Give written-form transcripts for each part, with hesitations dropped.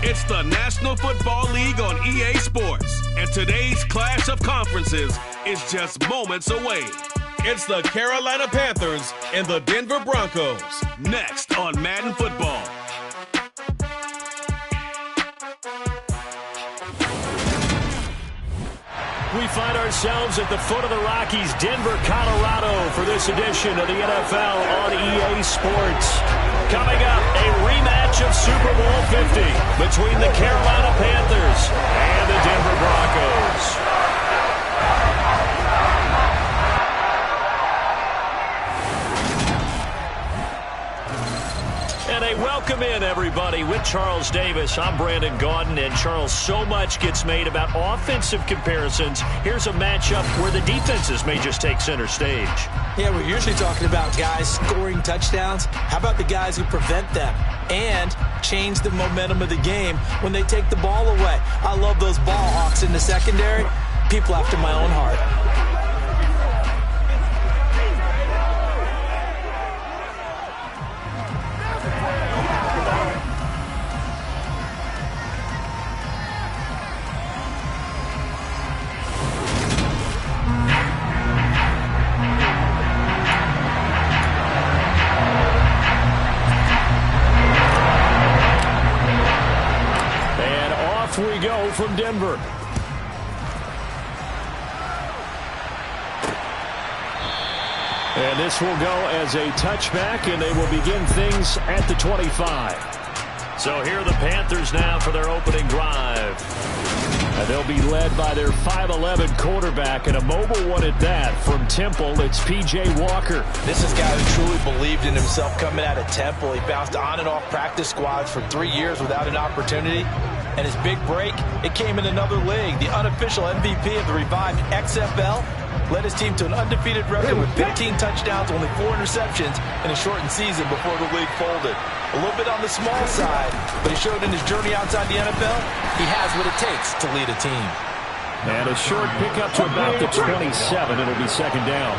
It's the National Football League on EA Sports, and today's clash of conferences is just moments away. It's the Carolina Panthers and the Denver Broncos, next on Madden Football. We find ourselves at the foot of the Rockies, Denver, Colorado, for this edition of the NFL on EA Sports. Coming up, a rematch of Super Bowl 50 between the Carolina Panthers and the Denver Broncos. And a welcome in, everybody, with Charles Davis. I'm Brandon Gaudin, and Charles, so much gets made about offensive comparisons. Here's a matchup where the defenses may just take center stage. Yeah, we're usually talking about guys scoring touchdowns. How about the guys who prevent them and change the momentum of the game when they take the ball away? I love those ball hawks in the secondary. People after my own heart. We go from Denver. And this will go as a touchback, and they will begin things at the 25. So here are the Panthers now for their opening drive. And they'll be led by their 5'11 quarterback, and a mobile one at that. From Temple, it's P.J. Walker. This is a guy who truly believed in himself coming out of Temple. He bounced on and off practice squads for 3 years without an opportunity. And his big break, it came in another league. The unofficial MVP of the revived XFL led his team to an undefeated record with 15 touchdowns, only 4 interceptions in a shortened season before the league folded. A little bit on the small side, but he showed in his journey outside the NFL, he has what it takes to lead a team. And a short pickup to about the 27. It'll be second down.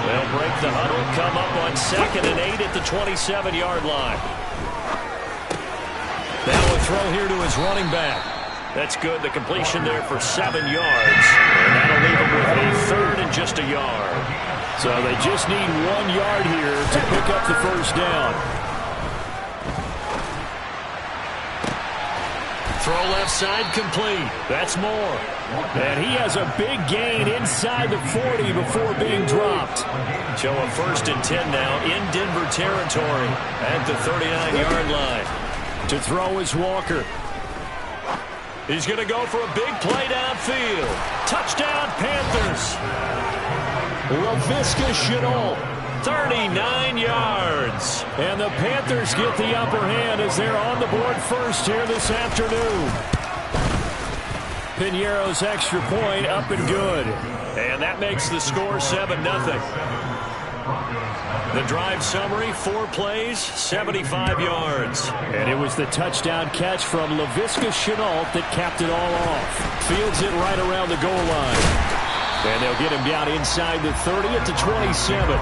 They'll break the huddle, come up on 2nd and 8 at the 27-yard line. Now a throw here to his running back. That's good. The completion there for 7 yards. And that'll leave him with a 3rd and just a yard. So they just need 1 yard here to pick up the first down. Throw left side complete. That's Moore. And he has a big gain inside the 40 before being dropped. So a 1st and 10 now in Denver territory at the 39-yard line. To throw is Walker. He's going to go for a big play downfield. Touchdown, Panthers. Laviska Shenault, 39 yards. And the Panthers get the upper hand as they're on the board first here this afternoon. Piñeiro's extra point up and good. And that makes the score 7-0. The drive summary, 4 plays, 75 yards. And it was the touchdown catch from Laviska Shenault that capped it all off. Fields it right around the goal line. And they'll get him down inside the 30 at the 27.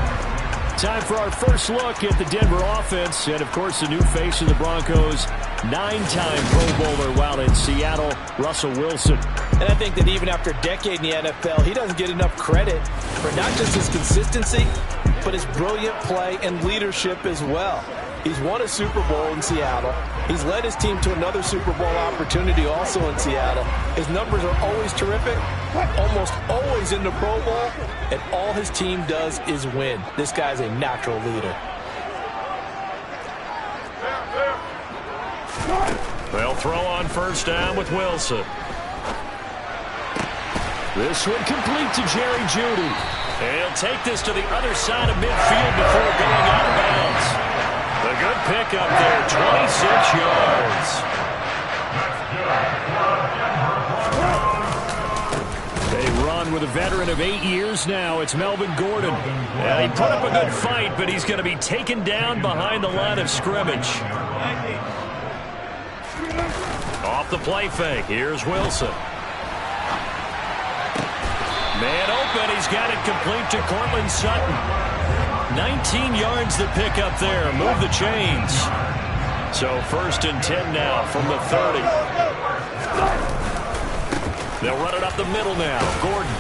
Time for our first look at the Denver offense. And, of course, the new face of the Broncos, 9-time Pro Bowler while in Seattle, Russell Wilson. And I think that even after a decade in the NFL, he doesn't get enough credit for not just his consistency, but his brilliant play and leadership as well. He's won a Super Bowl in Seattle. He's led his team to another Super Bowl opportunity also in Seattle. His numbers are always terrific, almost always in the Pro Bowl, and all his team does is win. This guy's a natural leader. They'll throw on first down with Wilson. This one complete to Jerry Jeudy. He'll take this to the other side of midfield before going out of bounds. A good pickup there, 26 yards. They run with a veteran of 8 years now. It's Melvin Gordon. And he put up a good fight, but he's going to be taken down behind the line of scrimmage. Off the play fake, here's Wilson. Man open, he's got it complete to Cortland Sutton. 19 yards to pick up there. Move the chains. So 1st and 10 now from the 30. They'll run it up the middle now. Gordon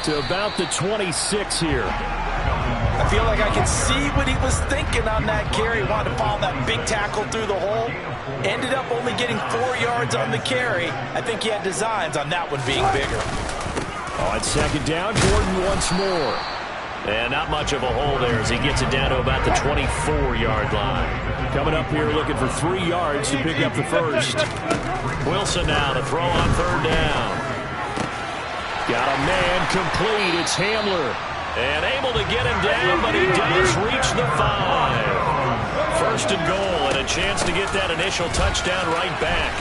to about the 26 here. I feel like I can see what he was thinking on that carry. Wanted to follow that big tackle through the hole. Ended up only getting 4 yards on the carry. I think he had designs on that one being bigger. On 2nd down, Gordon once more. And not much of a hole there as he gets it down to about the 24-yard line. Coming up here looking for 3 yards to pick up the first. Wilson now to throw on 3rd down. Got a man complete. It's Hamler. And able to get him down, but he does reach the 5. 1st and goal and a chance to get that initial touchdown right back.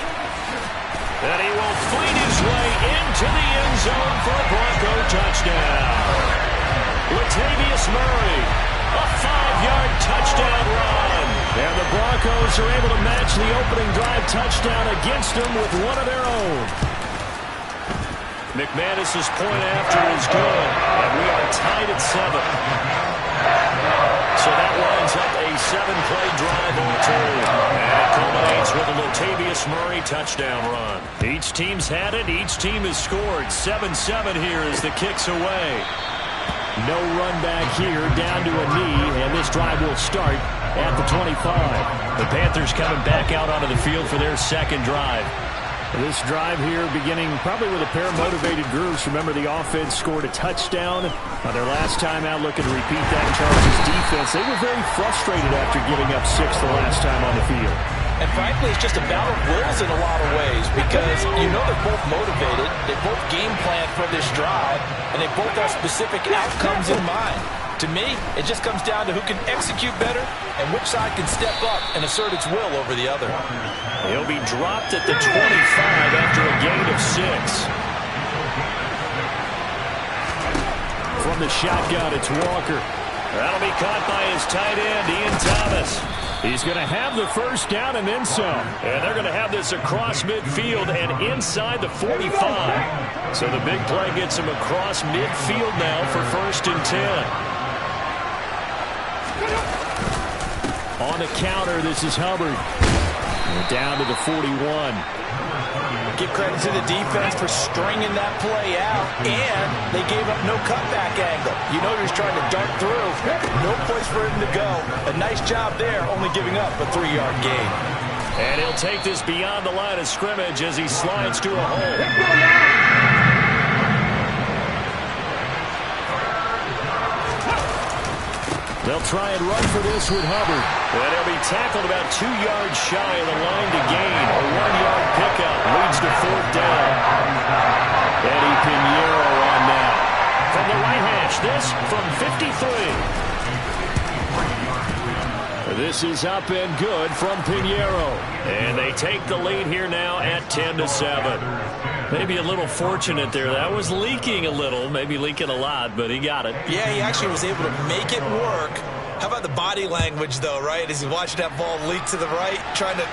And he will fleet his way into the end zone for a Bronco touchdown. Latavius Murray, a 5-yard touchdown run. And the Broncos are able to match the opening drive touchdown against them with one of their own. McManus's point after is good, and we are tied at 7. So that winds up a 7-play drive all told. And it culminates with a Latavius Murray touchdown run. Each team's had it. Each team has scored. 7-7 here as the kick's away. No run back here, down to a knee, and this drive will start at the 25. The Panthers coming back out onto the field for their 2nd drive. This drive here beginning probably with a pair of motivated groups. Remember, the offense scored a touchdown on their last time out, looking to repeat that in Charles' defense. They were very frustrated after giving up 6 the last time on the field. And frankly, it's just a battle of wills in a lot of ways because you know they're both motivated, they both game plan for this drive, and they both have specific outcomes in mind. To me, it just comes down to who can execute better and which side can step up and assert its will over the other. He'll be dropped at the 25 after a gain of 6. From the shotgun, it's Walker. That'll be caught by his tight end, Ian Thomas. He's going to have the 1st down and then some. And they're going to have this across midfield and inside the 45. So the big play gets him across midfield now for 1st and 10. On the counter, this is Hubbard. Down to the 41. Give credit to the defense for stringing that play out, and they gave up no cutback angle. You know he was trying to dart through. No place for him to go. A nice job there, only giving up a 3-yard gain. And he'll take this beyond the line of scrimmage as he slides to a hole. They'll try and run for this with Hubbard. And he'll be tackled about 2 yards shy of the line to gain. A 1-yard pickup leads to 4th down. Eddie Pinheiro on now. From the right hash, this from 53. This is up and good from Pinheiro. And they take the lead here now at 10-7. Maybe a little fortunate there. That was leaking a little, maybe leaking a lot, but he got it. Yeah, he actually was able to make it work. How about the body language, though, right? As he watched that ball leak to the right, trying to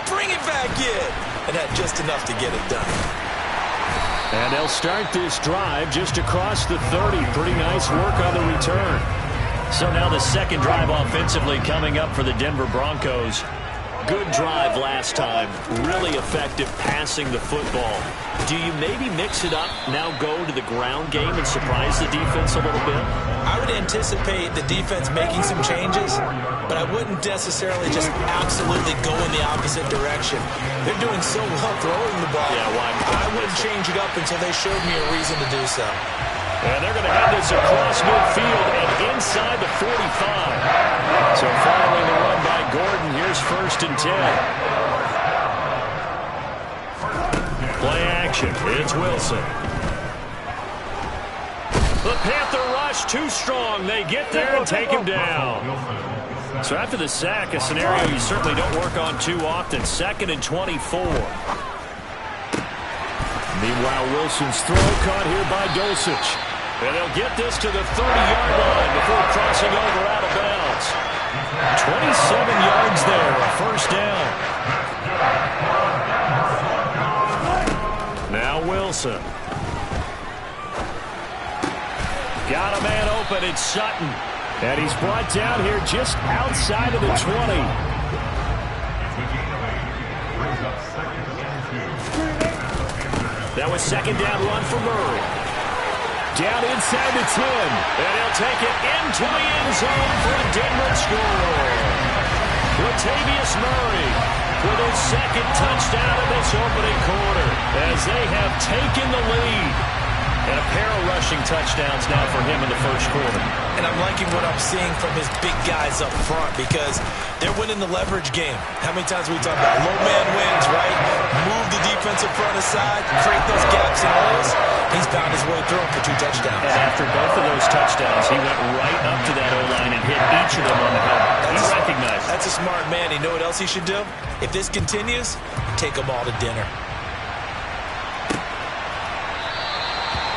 bring it back in, and had just enough to get it done. And they'll start this drive just across the 30. Pretty nice work on the return. So now the 2nd drive offensively coming up for the Denver Broncos. Good drive last time. Really effective passing the football. Do you maybe mix it up, now go to the ground game and surprise the defense a little bit? I would anticipate the defense making some changes, but I wouldn't necessarily just absolutely go in the opposite direction. They're doing so well throwing the ball. Yeah, well, I wouldn't change it up until they showed me a reason to do so. And they're going to have this across midfield and inside the 45. So following the run by Gordon, here's 1st and 10. Play action. It's Wilson. The Panther rush too strong. They get there and take him down. So after the sack, a scenario you certainly don't work on too often. 2nd and 24. Meanwhile, Wilson's throw caught here by Dulcich. And they'll get this to the 30-yard line before crossing over out of bounds. 27 yards there, a 1st down. Now Wilson. Got a man open, it's Sutton. And he's brought down here just outside of the 20. That was second down run for Murray. Down inside the 10. And he'll take it into the end zone for a Denver score. Latavius Murray with his second touchdown in this opening quarter as they have taken the lead. And a pair of rushing touchdowns now for him in the first quarter. And I'm liking what I'm seeing from his big guys up front because they're winning the leverage game. How many times we talk about low man wins, right? Move the defensive front aside, create those gaps and holes. He's found his way through for 2 touchdowns. And after both of those touchdowns, he went right up to that O-line and hit each of them on the helmet. He recognized it. That's a smart man. You know what else he should do? If this continues, take them all to dinner.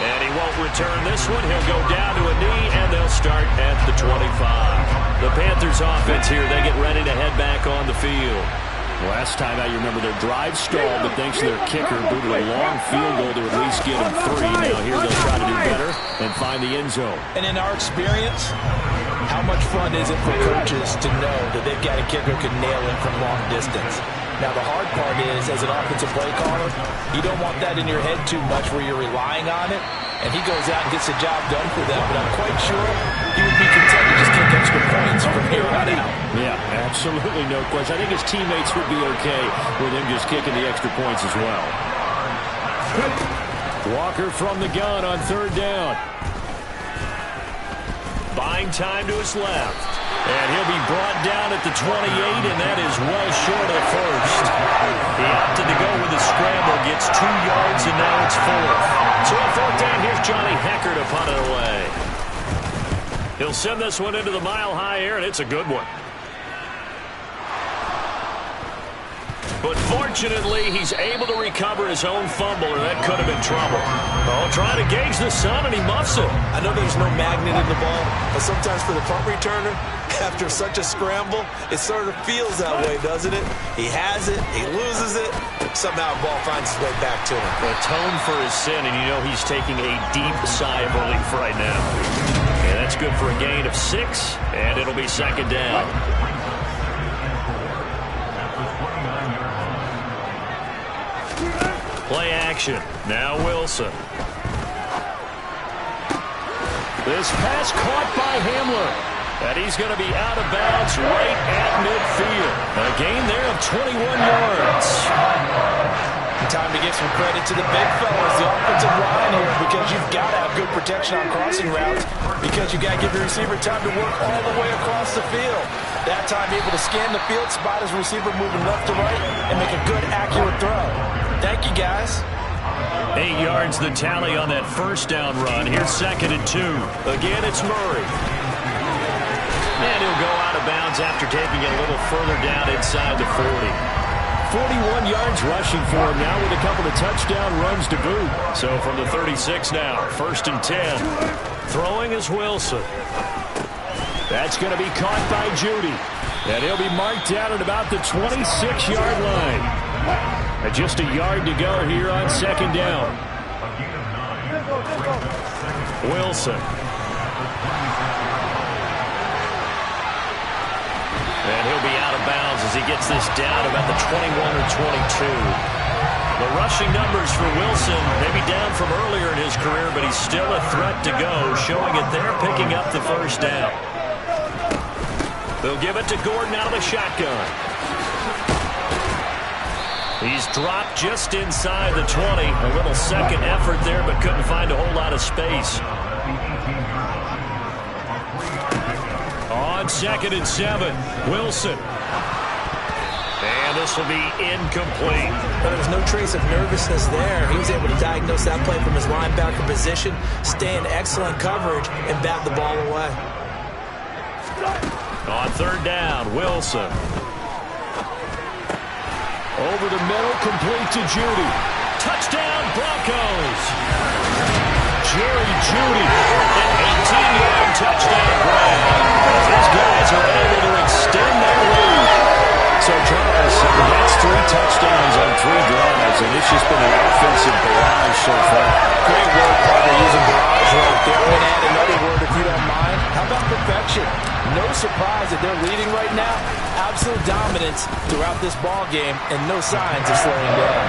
And he won't return this one. He'll go down to a knee, and they'll start at the 25. The Panthers offense here, they get ready to head back on the field. Last time out, you remember their drive stalled, but thanks to their kicker, booted a long field goal to at least get them 3. Now here they'll try to do better and find the end zone. And in our experience, how much fun is it for coaches to know that they've got a kicker who can nail it from long distance? Now, the hard part is, as an offensive play caller, you don't want that in your head too much where you're relying on it, and he goes out and gets the job done for them, but I'm quite sure he would be content to just kick extra points from here on out. Yeah, absolutely no question. I think his teammates would be okay with him just kicking the extra points as well. Walker from the gun on third down. Buying time to his left. And he'll be brought down at the 28, and that is well short of the first. He opted to go with a scramble, gets 2 yards, and now it's 4th. So on 4th down, here's Johnny Hecker to punt it away. He'll send this one into the mile-high air, and it's a good one. But fortunately, he's able to recover his own fumble, or that could have been trouble. Oh, trying to gauge the sun, and he muffs it. I know there's no magnet in the ball, but sometimes for the punt returner, after such a scramble, it sort of feels that way, doesn't it? He has it, he loses it, somehow the ball finds its way back to him. Atone for his sin, and you know he's taking a deep sigh of relief right now. And that's good for a gain of 6, and it'll be second down. Play action. Now Wilson. This pass caught by Hamler. And he's going to be out of bounds right at midfield. A gain there of 21 yards. Time to give some credit to the big fellas, the offensive line here, because you've got to have good protection on crossing routes, because you've got to give your receiver time to work all the way across the field. That time able to scan the field, spot his receiver moving left to right, and make a good, accurate throw. Thank you, guys. 8 yards the tally on that first down run. Here's 2nd and 2. Again, it's Murray. And he'll go out of bounds after taking it a little further down inside the 40. 41 yards rushing for him now with a couple of touchdown runs to boot. So from the 36 now, 1st and 10. Throwing is Wilson. That's going to be caught by Judy. And he'll be marked down at about the 26-yard line. And just a yard to go here on 2nd down. Wilson. And he'll be out of bounds as he gets this down about the 21 or 22. The rushing numbers for Wilson maybe down from earlier in his career, but he's still a threat to go, showing it there, picking up the first down. They'll give it to Gordon out of the shotgun. He's dropped just inside the 20. A little second effort there, but couldn't find a whole lot of space. On 2nd and 7, Wilson. And this will be incomplete. But there's no trace of nervousness there. He was able to diagnose that play from his linebacker position, stay in excellent coverage, and bat the ball away. On 3rd down, Wilson. Over the middle, complete to Judy. Touchdown, Broncos. Jerry Judy, an 18-yard touchdown grab. These guys are able to extend their lead. So, Charles, that's 3 touchdowns on 3 drives, and it's just been an offensive barrage so far. Great work, partner, using barrage right there. I'm going to add another word, if you don't mind. How about perfection? No surprise that they're leading right now. absolute dominance throughout this ball game and no signs of slowing down.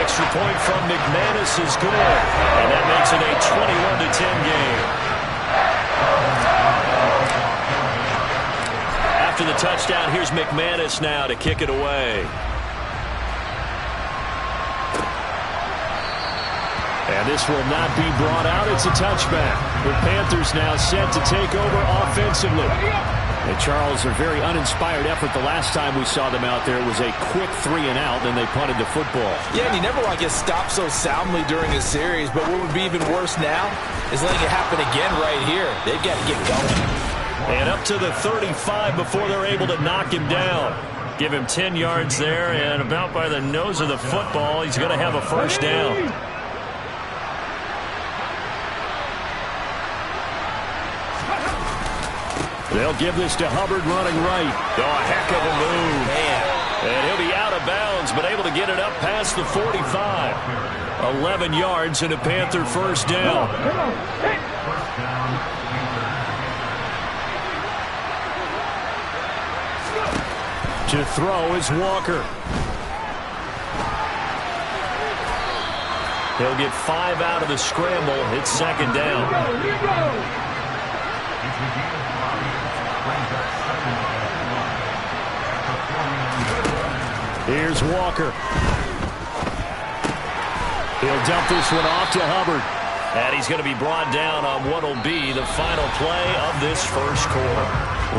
Extra point from McManus is good, and that makes it a 21-10 game. After the touchdown, here's McManus now to kick it away. And this will not be brought out. It's a touchback. The Panthers now set to take over offensively. And Charles, a very uninspired effort the last time we saw them out there. It was a quick 3-and-out, then they punted the football. Yeah, and you never want to get stopped so soundly during a series, but what would be even worse now is letting it happen again right here. They've got to get going. And up to the 35 before they're able to knock him down. Give him 10 yards there, and about by the nose of the football, he's going to have a first down. They'll give this to Hubbard running right. Oh, a heck of a move. Man. And he'll be out of bounds, but able to get it up past the 45. 11 yards and a Panther first down. To throw is Walker. He'll get 5 out of the scramble. It's second down. Here's Walker. He'll dump this one off to Hubbard. And he's going to be brought down on what will be the final play of this first quarter.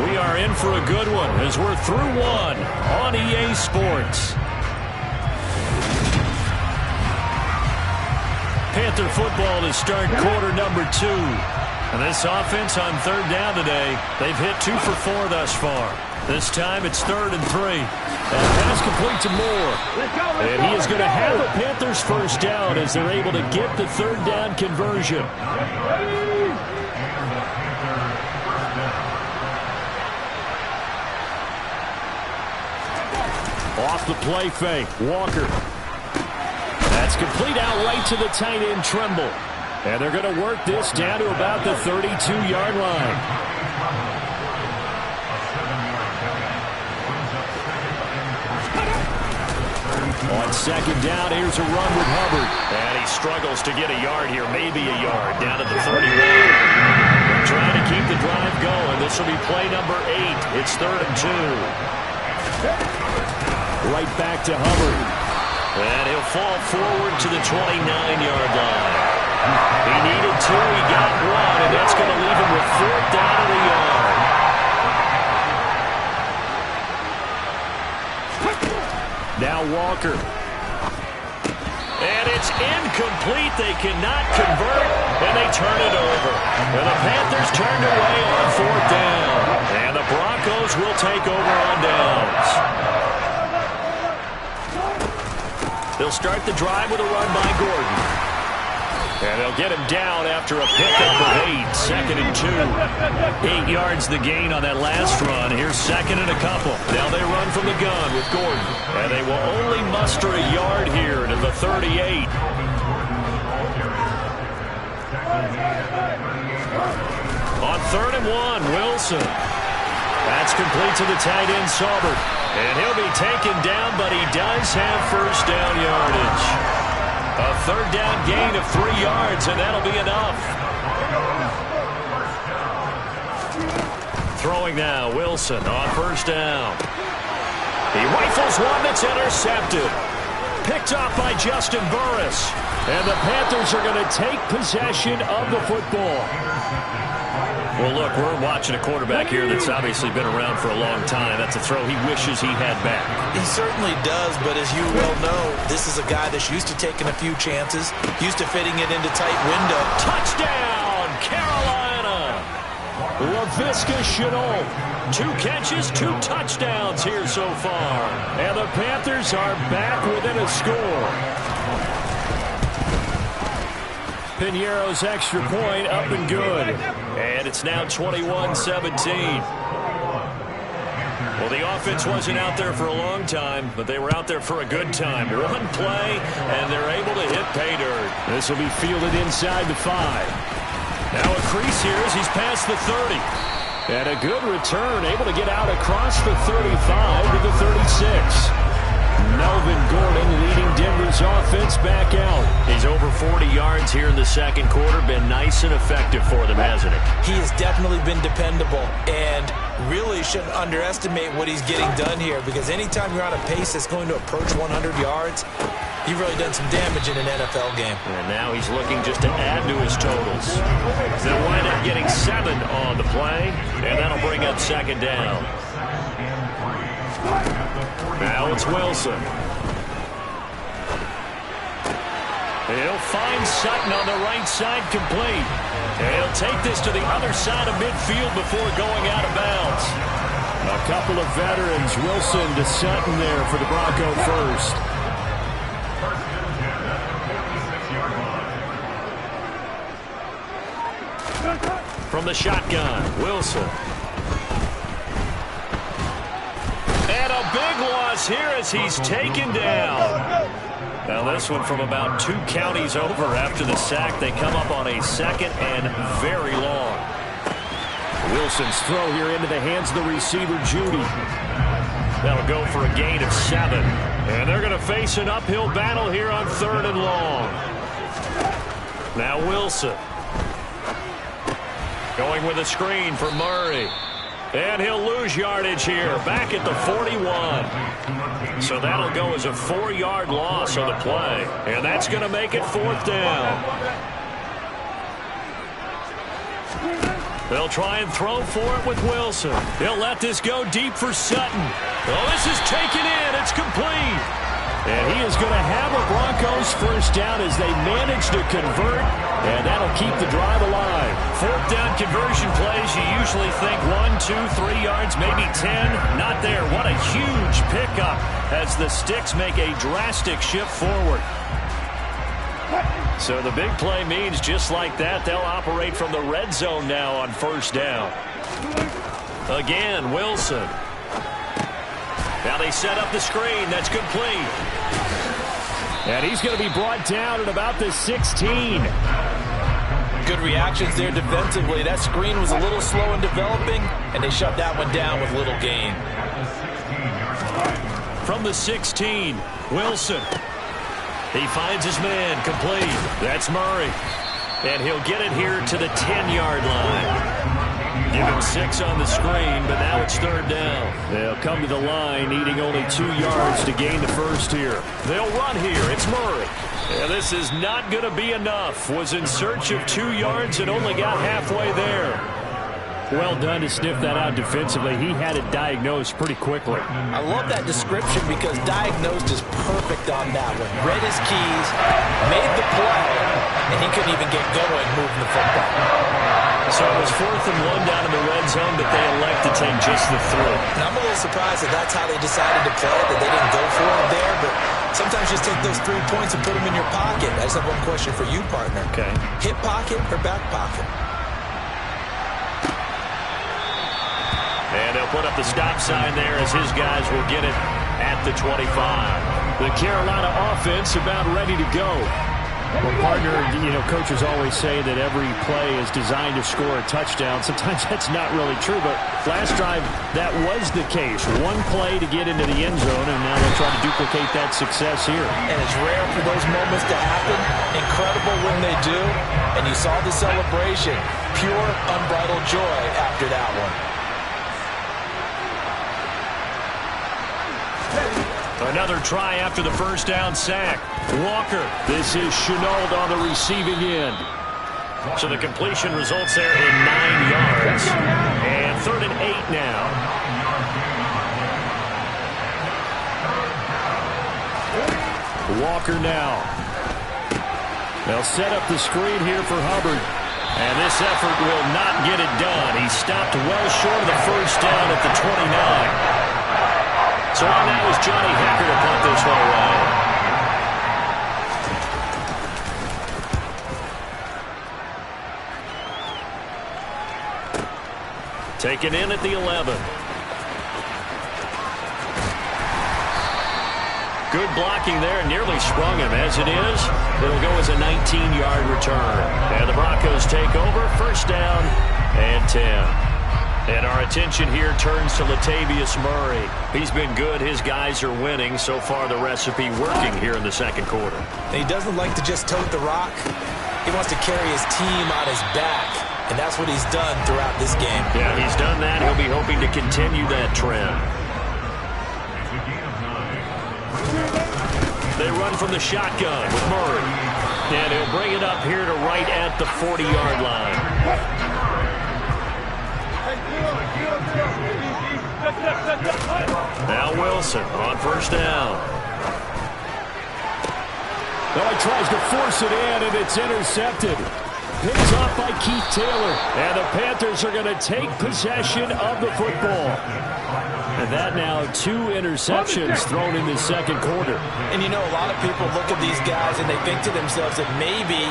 We are in for a good one as we're through one on EA Sports. Panther football to start quarter number 2. And this offense on third down today, they've hit 2 for 4 thus far. This time it's 3rd and 3. And pass complete to Moore. And he is going to have a Panthers first down as they're able to get the third down conversion. Off the play fake, Walker. That's complete out right to the tight end, Tremble. And they're going to work this down to about the 32-yard line. On second down, here's a run with Hubbard. And he struggles to get a yard here, maybe a yard, down at the 31. They're trying to keep the drive going. This will be play number 8. It's 3rd and 2. Right back to Hubbard. And he'll fall forward to the 29-yard line. He needed 2, he got 1, and that's going to leave him with 4th down of the yard. Now Walker. And it's incomplete. They cannot convert, and they turn it over. And the Panthers turned away on 4th down. And the Broncos will take over on downs. They'll start the drive with a run by Gordon. And they'll get him down after a pickup of 8. 2nd and 2. 8 yards the gain on that last run. Here's 2nd and a couple. Now they run from the gun with Gordon. And they will only muster a yard here to the 38. On 3rd and 1, Wilson. That's complete to the tight end, Saubert. And he'll be taken down, but he does have first down yardage. A 3rd down gain of 3 yards, and that'll be enough. Throwing now, Wilson on first down. He rifles one that's intercepted. Picked off by Justin Burris. And the Panthers are going to take possession of the football. Well, look, we're watching a quarterback here that's obviously been around for a long time. That's a throw he wishes he had back. He certainly does, but as you well know, this is a guy that's used to taking a few chances, used to fitting it into tight window. Touchdown, Carolina! Laviska Shenault. 2 catches, 2 touchdowns here so far. And the Panthers are back within a score. Piñeiro's extra point up and good. And it's now 21-17. Well, the offense wasn't out there for a long time, but they were out there for a good time. One play, and they're able to hit pay dirt. This will be fielded inside the 5. Now a crease here as he's past the 30. And a good return, able to get out across the 35 to the 36. Melvin Gordon leading Denver's offense back out. He's over 40 yards here in the second quarter. Been nice and effective for them, hasn't he? He has definitely been dependable, and really shouldn't underestimate what he's getting done here, because anytime you're on a pace that's going to approach 100 yards, you've really done some damage in an NFL game. And now he's looking just to add to his totals. They'll wind up getting 7 on the play, and that'll bring up second down. Now it's Wilson. He'll find Sutton on the right side, complete. And he'll take this to the other side of midfield before going out of bounds. A couple of veterans, Wilson to Sutton there for the Bronco first. From the shotgun, Wilson. And a big loss here as he's taken down. Now this one from about 2 counties over after the sack. They come up on a second and very long. Wilson's throw here into the hands of the receiver, Judy. That'll go for a gain of 7. And they're going to face an uphill battle here on 3rd and long. Now Wilson. Going with a screen for Murray. And he'll lose yardage here, back at the 41. So that'll go as a 4-yard loss on the play. And that's going to make it 4th down. They'll try and throw for it with Wilson. He'll let this go deep for Sutton. Oh, this is taken in. It's complete. And he is going to have a Broncos first down as they manage to convert, and that'll keep the drive alive. 4th down conversion plays, you usually think 1, 2, 3 yards, maybe 10. Not there. What a huge pickup as the Sticks make a drastic shift forward. So the big play means just like that, they'll operate from the red zone now on 1st down. Again, Wilson. Now they set up the screen. That's complete. And he's going to be brought down at about the 16. Good reactions there defensively. That screen was a little slow in developing, and they shut that one down with little gain. From the 16, Wilson. He finds his man, complete. That's Murray. And he'll get it here to the 10-yard line. Give him 6 on the screen, but now it's 3rd down. They'll come to the line, needing only 2 yards to gain the first here. They'll run here. It's Murray. And this is not going to be enough. Was in search of 2 yards and only got halfway there. Well done to sniff that out defensively. He had it diagnosed pretty quickly. I love that description because diagnosed is perfect on that one. Read his keys, made the play, and he couldn't even get going moving the football. So it was 4th and 1 down in the red zone, but they elect to take just the 3. And I'm a little surprised that that's how they decided to play it, that they didn't go for it there, but sometimes just take those 3 points and put them in your pocket. I just have one question for you, partner. Okay. Hip pocket or back pocket? And they'll put up the stop sign there as his guys will get it at the 25. The Carolina offense about ready to go. Well, partner, coaches always say that every play is designed to score a touchdown. Sometimes that's not really true, but last drive, that was the case. One play to get into the end zone, and now they'll try to duplicate that success here. And it's rare for those moments to happen. Incredible when they do. And you saw the celebration. Pure, unbridled joy after that one. Another try after the first down sack. Walker. This is Chenault on the receiving end. So the completion results there in 9 yards. And 3rd and 8 now. Walker now. They'll set up the screen here for Hubbard. And this effort will not get it done. He stopped well short of the first down at the 29. So on that was Johnny Hecker to punt this one away. Taken in at the 11. Good blocking there, nearly sprung him. As it is, it'll go as a 19-yard return. And the Broncos take over, 1st down and 10. And our attention here turns to Latavius Murray. He's been good. His guys are winning. So far, the recipe working here in the second quarter. And he doesn't like to just tote the rock. He wants to carry his team on his back. And that's what he's done throughout this game. Yeah, he's done that. He'll be hoping to continue that trend. They run from the shotgun with Murray. And he'll bring it up here to right at the 40-yard line. Now Wilson on first down. Oh, he tries to force it in, and it's intercepted. Picked off by Keith Taylor. And the Panthers are going to take possession of the football. And that now 2 interceptions thrown in the second quarter. And you know, a lot of people look at these guys and they think to themselves that maybe,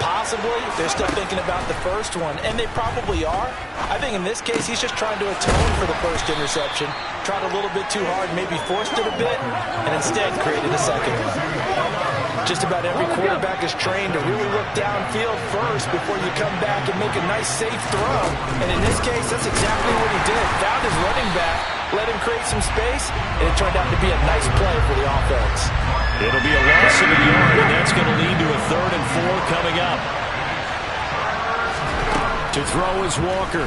possibly, they're still thinking about the first one. And they probably are. I think in this case, he's just trying to atone for the first interception. Tried a little bit too hard, maybe forced it a bit, and instead created a second one. Just about every quarterback is trained to really look downfield first before you come back and make a nice, safe throw. And in this case, that's exactly what he did. Found his running back, let him create some space, and it turned out to be a nice play for the offense. It'll be a loss of a yard, and that's going to lead to a 3rd and 4 coming up. To throw is Walker.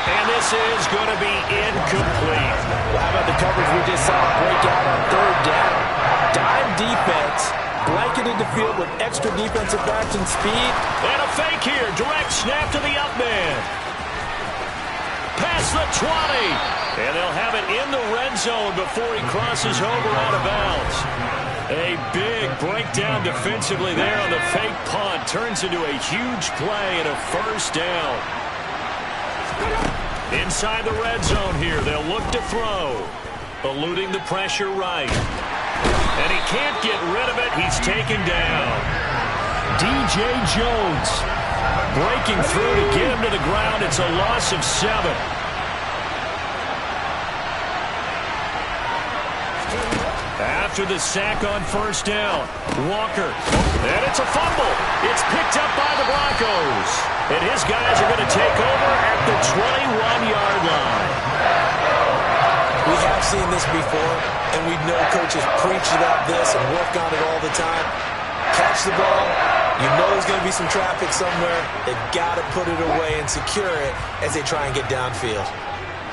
And this is going to be incomplete. Well, how about the coverage we just saw break out on 3rd down? Dime defense, blanketed the field with extra defensive backs and speed. And a fake here. Direct snap to the up man. Past the 20. And they'll have it in the red zone before he crosses over out of bounds. A big breakdown defensively there on the fake punt. Turns into a huge play and a first down. Inside the red zone here, they'll look to throw. Eluding the pressure right. And he can't get rid of it. He's taken down. DJ Jones breaking through to get him to the ground. It's a loss of 7. After the sack on first down, Walker. And it's a fumble. It's picked up by the Broncos. And his guys are going to take over at the 21-yard line. We have seen this before, and we know coaches preach about this and work on it all the time. Catch the ball. You know there's going to be some traffic somewhere. They've got to put it away and secure it as they try and get downfield.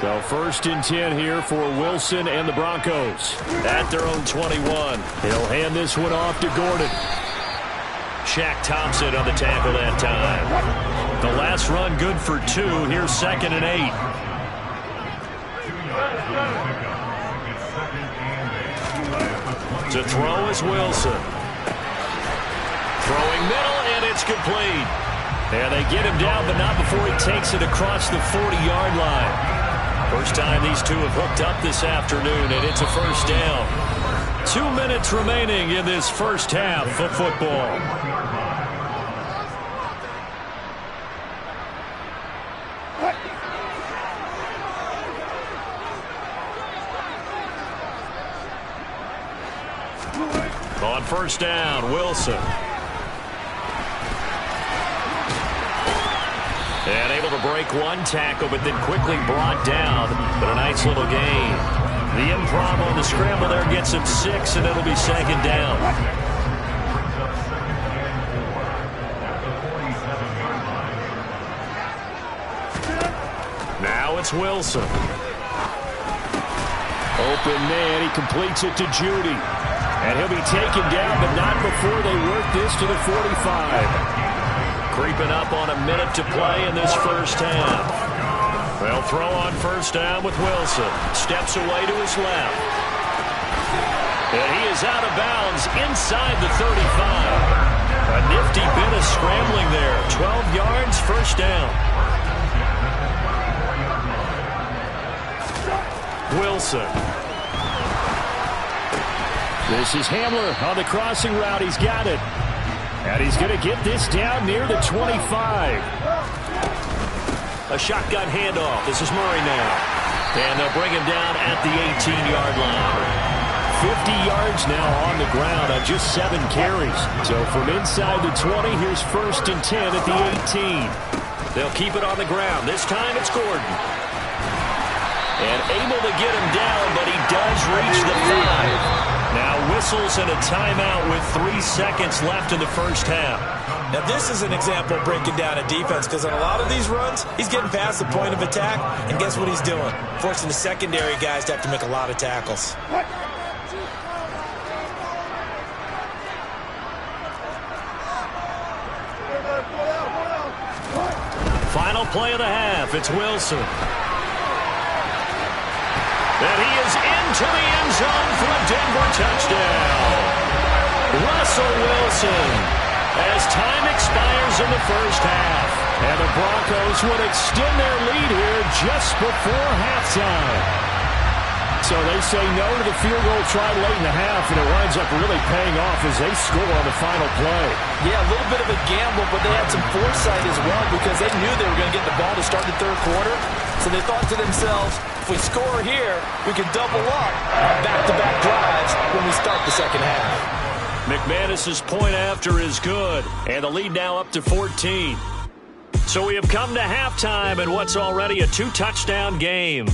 So 1st and 10 here for Wilson and the Broncos. At their own 21. He'll hand this one off to Gordon. Shaq Thompson on the tackle that time. The last run good for 2. Here's 2nd and 8. To throw is Wilson. Throwing middle, and it's complete. And they get him down, but not before he takes it across the 40-yard line. First time these two have hooked up this afternoon, and it's a first down. 2 minutes remaining in this first half of football. On first down, Wilson. And able to break one tackle, but then quickly brought down. But a nice little gain. The improv on the scramble there gets him 6, and it'll be 2nd down. Now it's Wilson. Open man, he completes it to Judy. And he'll be taken down, but not before they work this to the 45. Creeping up on a minute to play in this first half. They'll throw on first down with Wilson. Steps away to his left. And he is out of bounds inside the 35. A nifty bit of scrambling there. 12 yards, first down. Wilson. This is Hamler on the crossing route. He's got it. And he's going to get this down near the 25. A shotgun handoff. This is Murray now. And they'll bring him down at the 18-yard line. 50 yards now on the ground on just 7 carries. So from inside the 20, here's 1st and 10 at the 18. They'll keep it on the ground. This time it's Gordon. And able to get him down, but he does reach the 5. Now whistles and a timeout with 3 seconds left in the first half. Now this is an example of breaking down a defense, because on a lot of these runs, he's getting past the point of attack, and guess what he's doing? Forcing the secondary guys to have to make a lot of tackles. Final play of the half, it's Wilson. And he is into the end zone for a Denver touchdown. Russell Wilson, as time expires in the first half. And the Broncos would extend their lead here just before halftime. So they say no to the field goal try late in the half, and it winds up really paying off as they score on the final play. Yeah, a little bit of a gamble, but they had some foresight as well, because they knew they were going to get the ball to start the third quarter. So they thought to themselves, if we score here, we can double up back-to-back drives when we start the second half. McManus's point after is good, and the lead now up to 14. So we have come to halftime in what's already a 2-touchdown game.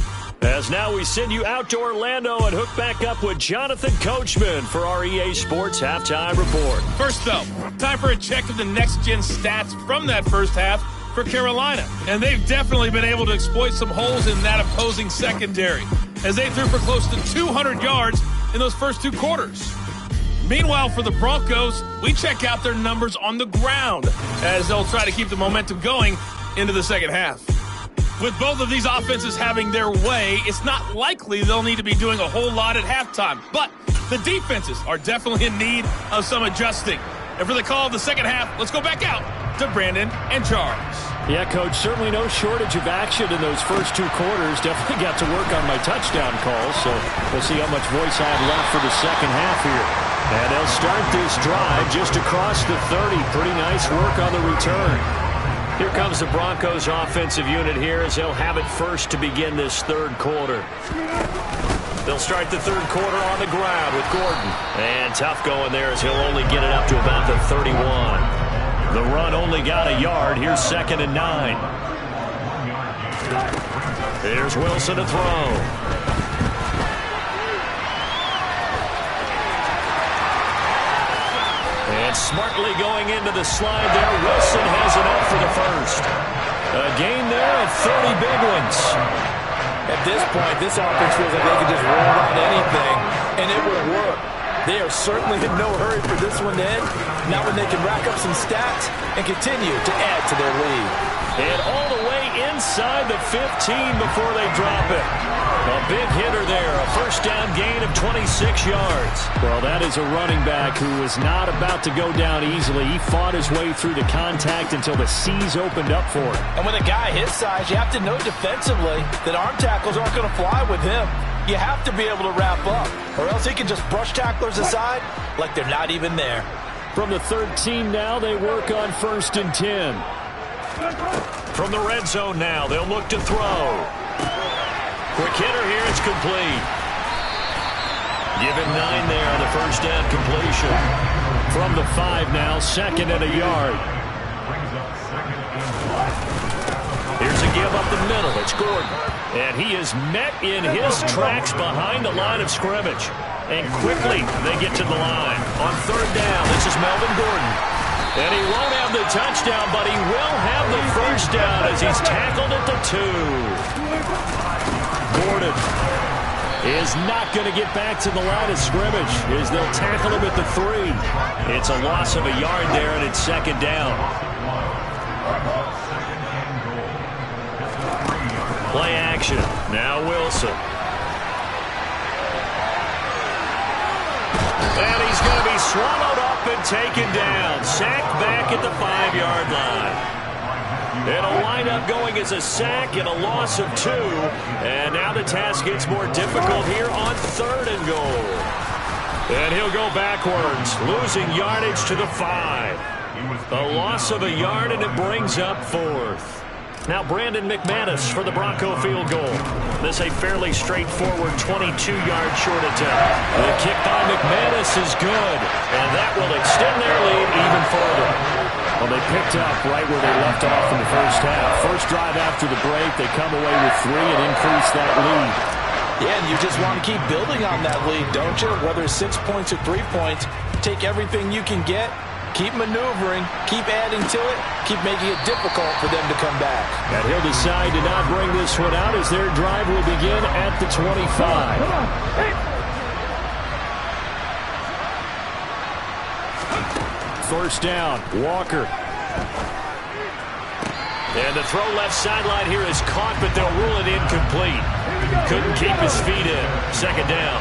As now we send you out to Orlando and hook back up with Jonathan Coachman for our EA Sports Halftime Report. First up, time for a check of the next-gen stats from that first half for Carolina. And they've definitely been able to exploit some holes in that opposing secondary, as they threw for close to 200 yards in those first 2 quarters. Meanwhile, for the Broncos, we check out their numbers on the ground, as they'll try to keep the momentum going into the second half. With both of these offenses having their way, it's not likely they'll need to be doing a whole lot at halftime. But the defenses are definitely in need of some adjusting. And for the call of the second half, let's go back out to Brandon and Charles. Yeah, Coach, certainly no shortage of action in those first 2 quarters. Definitely got to work on my touchdown calls, so we'll see how much voice I have left for the second half here. And they'll start this drive just across the 30. Pretty nice work on the return. Here comes the Broncos offensive unit here as they'll have it first to begin this third quarter. They'll start the third quarter on the ground with Gordon. And tough going there as he'll only get it up to about the 31. The run only got a yard. Here's 2nd and 9. Here's Wilson to throw. And smartly going into the slide there, Wilson has enough for the first. A gain there of 30 big ones. At this point, this offense feels like they can just roll on anything, and it will work. They are certainly in no hurry for this one to end. Now when they can rack up some stats and continue to add to their lead. And all the way inside the 15 before they drop it. A big hitter there, a first down gain of 26 yards. Well, that is a running back who was not about to go down easily. He fought his way through the contact until the C's opened up for him. And with a guy his size, you have to know defensively that arm tackles aren't going to fly with him. You have to be able to wrap up, or else he can just brush tacklers aside like they're not even there. From the 13 now, they work on 1st and 10. From the red zone now, they'll look to throw. Quick hitter here, it's complete. Give him 9 there on the first down completion. From the 5 now, 2nd and a yard. Here's a give up the middle, it's Gordon. And he is met in his tracks behind the line of scrimmage. And quickly, they get to the line. On 3rd down, this is Melvin Gordon. And he won't have the touchdown, but he will have the first down as he's tackled at the 2. Gordon is not going to get back to the line of scrimmage as they'll tackle him at the 3. It's a loss of a yard there, and it's 2nd down. Play action. Now Wilson. And he's going to be swallowed up and taken down. Sacked back at the 5-yard line. It'll wind up going as a sack and a loss of 2. And now the task gets more difficult here on 3rd and goal. And he'll go backwards, losing yardage to the 5. A loss of a yard, and it brings up 4th. Now Brandon McManus for the Bronco field goal. This a fairly straightforward 22-yard short attempt. The kick by McManus is good, and that will extend their lead even further. Well, they picked up right where they left off in the first half. First drive after the break, they come away with 3 and increase that lead. Yeah, and you just want to keep building on that lead, don't you? Whether it's 6 points or 3 points, take everything you can get, keep maneuvering, keep adding to it, keep making it difficult for them to come back. And he'll decide to not bring this one out as their drive will begin at the 25. First down, Walker. And the throw left sideline here is caught, but they'll rule it incomplete. Couldn't keep his feet in. Second down.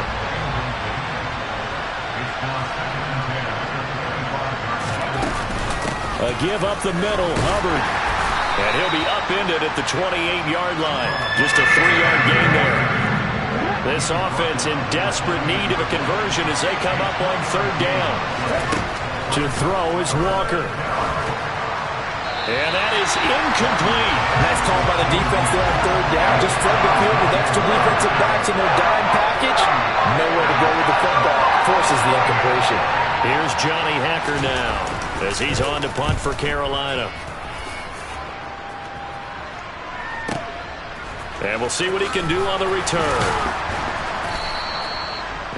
A give up the middle, Hubbard. And he'll be upended at the 28-yard line. Just a 3-yard gain there. This offense in desperate need of a conversion as they come up on third down. To throw is Walker. And that is incomplete. Nice call by the defense there on third down. Just flood the field with extra defensive backs in their dime package. Nowhere to go with the football. Forces the incompletion. Here's Johnny Hacker now as he's on to punt for Carolina. And we'll see what he can do on the return.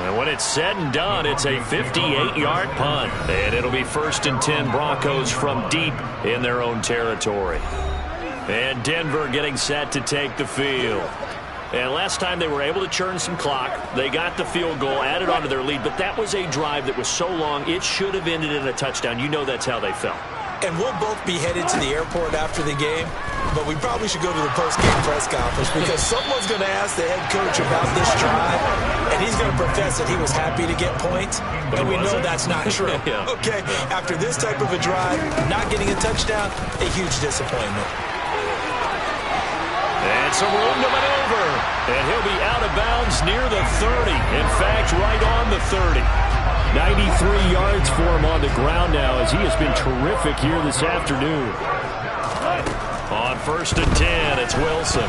And when it's said and done, it's a 58-yard punt. And it'll be 1st and 10 Broncos from deep in their own territory. And Denver getting set to take the field. And last time they were able to churn some clock. They got the field goal, added onto their lead. But that was a drive that was so long, it should have ended in a touchdown. You know that's how they felt. And we'll both be headed to the airport after the game, but we probably should go to the post-game press conference because someone's going to ask the head coach about this drive, and he's going to profess that he was happy to get points, and we know that's not true. Yeah. Okay, after this type of a drive, not getting a touchdown, a huge disappointment. And some room to maneuver, and he'll be out of bounds near the 30. In fact, right on the 30. 93 yards for him on the ground now as he has been terrific here this afternoon. On 1st and 10, it's Wilson.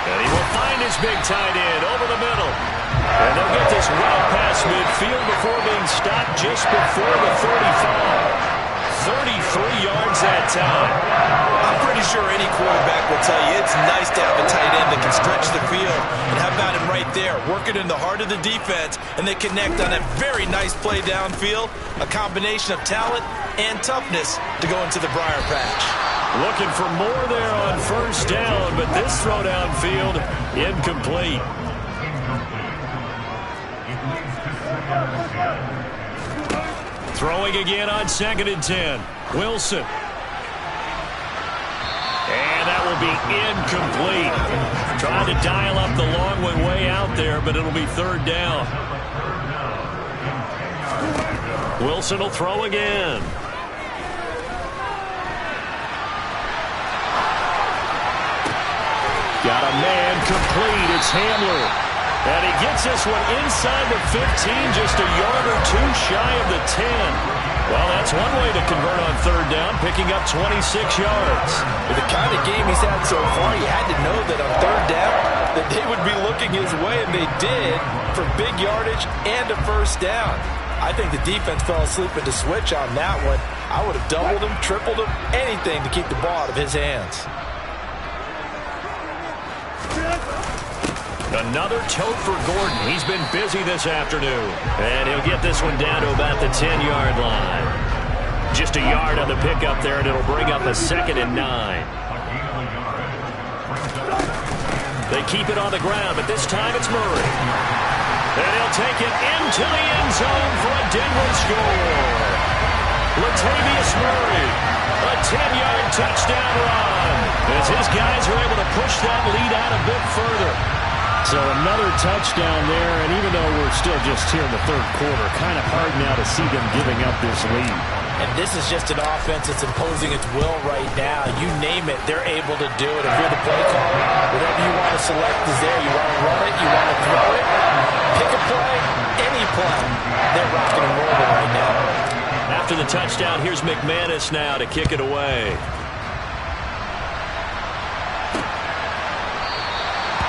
And he will find his big tight end over the middle. And they'll get this well past midfield before being stopped just before the 35. 33 yards that time. I'm pretty sure any quarterback will tell you it's nice to have a tight end that can stretch the field. And how about him right there, working in the heart of the defense, and they connect on a very nice play downfield, a combination of talent and toughness to go into the briar patch. Looking for more there on 1st down, but this throw downfield incomplete. Throwing again on 2nd and 10. Wilson. And that will be incomplete. Trying to dial up the long one way out there, but it'll be 3rd down. Wilson will throw again. Got a man complete. It's Hamler. And he gets this one inside the 15, just a yard or two shy of the 10. Well, that's one way to convert on 3rd down, picking up 26 yards. With the kind of game he's had so far, you had to know that on 3rd down that they would be looking his way, and they did, for big yardage and a 1st down. I think the defense fell asleep at the switch on that one. I would have doubled him, tripled him, anything to keep the ball out of his hands. Another tote for Gordon. He's been busy this afternoon. And he'll get this one down to about the 10-yard line. Just a yard on the pickup there, and it'll bring up a 2nd and 9. They keep it on the ground, but this time it's Murray. And he'll take it into the end zone for a Denver score. Latavius Murray, a 10-yard touchdown run, as his guys are able to push that lead out a bit further. So another touchdown there, and even though we're still just here in the 3rd quarter, kind of hard now to see them giving up this lead. And this is just an offense that's imposing its will right now. You name it, they're able to do it. If you're the play caller, whatever you want to select is there. You want to run it, you want to throw it, pick a play, any play. They're rocking and rolling right now. After the touchdown, here's McManus now to kick it away.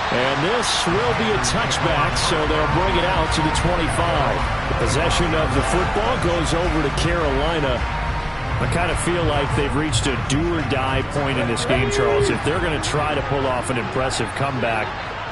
And this will be a touchback, so they'll bring it out to the 25. The possession of the football goes over to Carolina. I kind of feel like they've reached a do-or-die point in this game, Charles. If they're going to try to pull off an impressive comeback,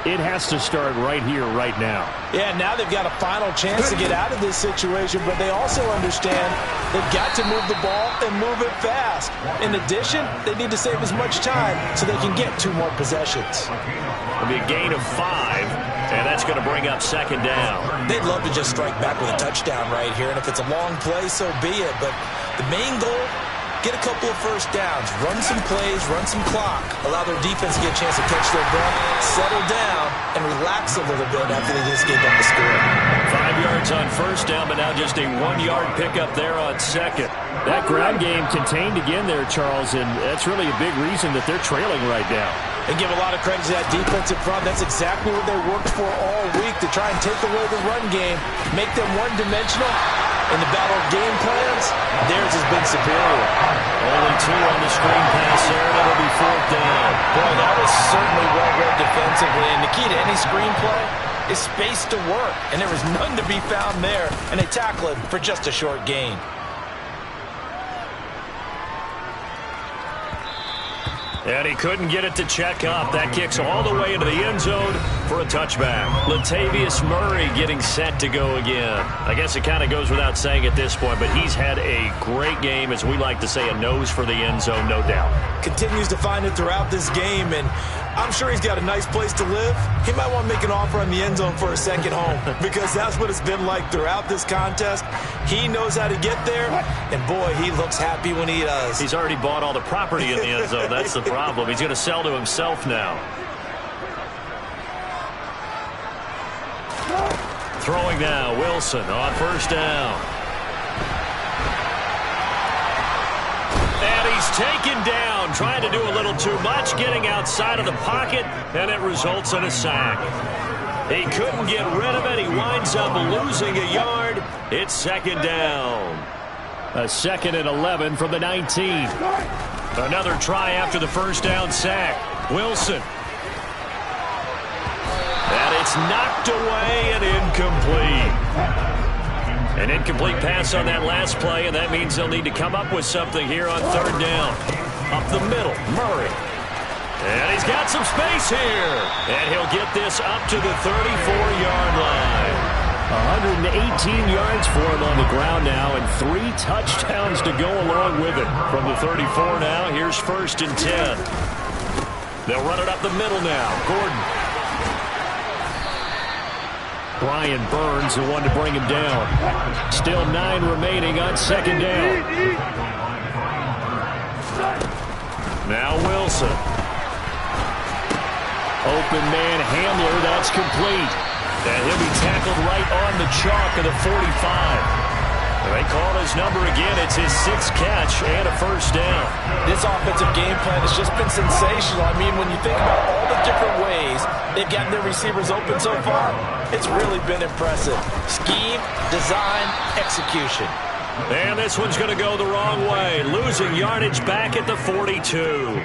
it has to start right here, right now. Yeah, now they've got a final chance to get out of this situation, but they also understand they've got to move the ball and move it fast. In addition, they need to save as much time so they can get 2 more possessions. It'll be a gain of 5, and that's going to bring up second down. They'd love to just strike back with a touchdown right here, and if it's a long play, so be it. But the main goal, get a couple of first downs, run some plays, run some clock, allow their defense to get a chance to catch their breath, settle down, and relax a little bit after they just get done the score. 5 yards on first down, but now just a 1-yard pickup there on second. That ground game contained again there, Charles, and that's really a big reason that they're trailing right now. They give a lot of credit to that defensive front. That's exactly what they worked for all week, to try and take away the run game, make them one-dimensional. In the battle of game plans, theirs has been superior. Only 2 on the screen pass there, and it'll be 4th down. Boy, that was certainly well-read defensively, and the key to any screenplay is space to work, and there was none to be found there, and they tackle it for just a short gain. And he couldn't get it to check up. That kicks all the way into the end zone for a touchback. Latavius Murray getting set to go again. I guess it kind of goes without saying at this point, but he's had a great game, as we like to say, a nose for the end zone, no doubt. Continues to find it throughout this game, and I'm sure he's got a nice place to live. He might want to make an offer on the end zone for a second home, because that's what it's been like throughout this contest. He knows how to get there, and boy, he looks happy when he does. He's already bought all the property in the end zone. That's the problem. He's going to sell to himself now. Throwing now, Wilson on first down. And he's taken down, trying to do a little too much, getting outside of the pocket, and it results in a sack. He couldn't get rid of it. He winds up losing a yard. It's second down. A 2nd and 11 from the 19. Another try after the first down sack. Wilson. And it's knocked away and incomplete. An incomplete pass on that last play, and that means they'll need to come up with something here on 3rd down. Up the middle, Murray. And he's got some space here. And he'll get this up to the 34-yard line. 118 yards for him on the ground now, and 3 touchdowns to go along with it. From the 34 now, here's 1st and 10. They'll run it up the middle now. Gordon. Brian Burns, the one to bring him down. Still 9 remaining on 2nd down. Now Wilson. Open man Hamler, that's complete. And he'll be tackled right on the chalk of the 45. And they call his number again. It's his 6th catch and a first down. This offensive game plan has just been sensational. I mean, when you think about all the different ways they've gotten their receivers open so far, it's really been impressive. Scheme, design, execution. And this one's going to go the wrong way. Losing yardage back at the 42.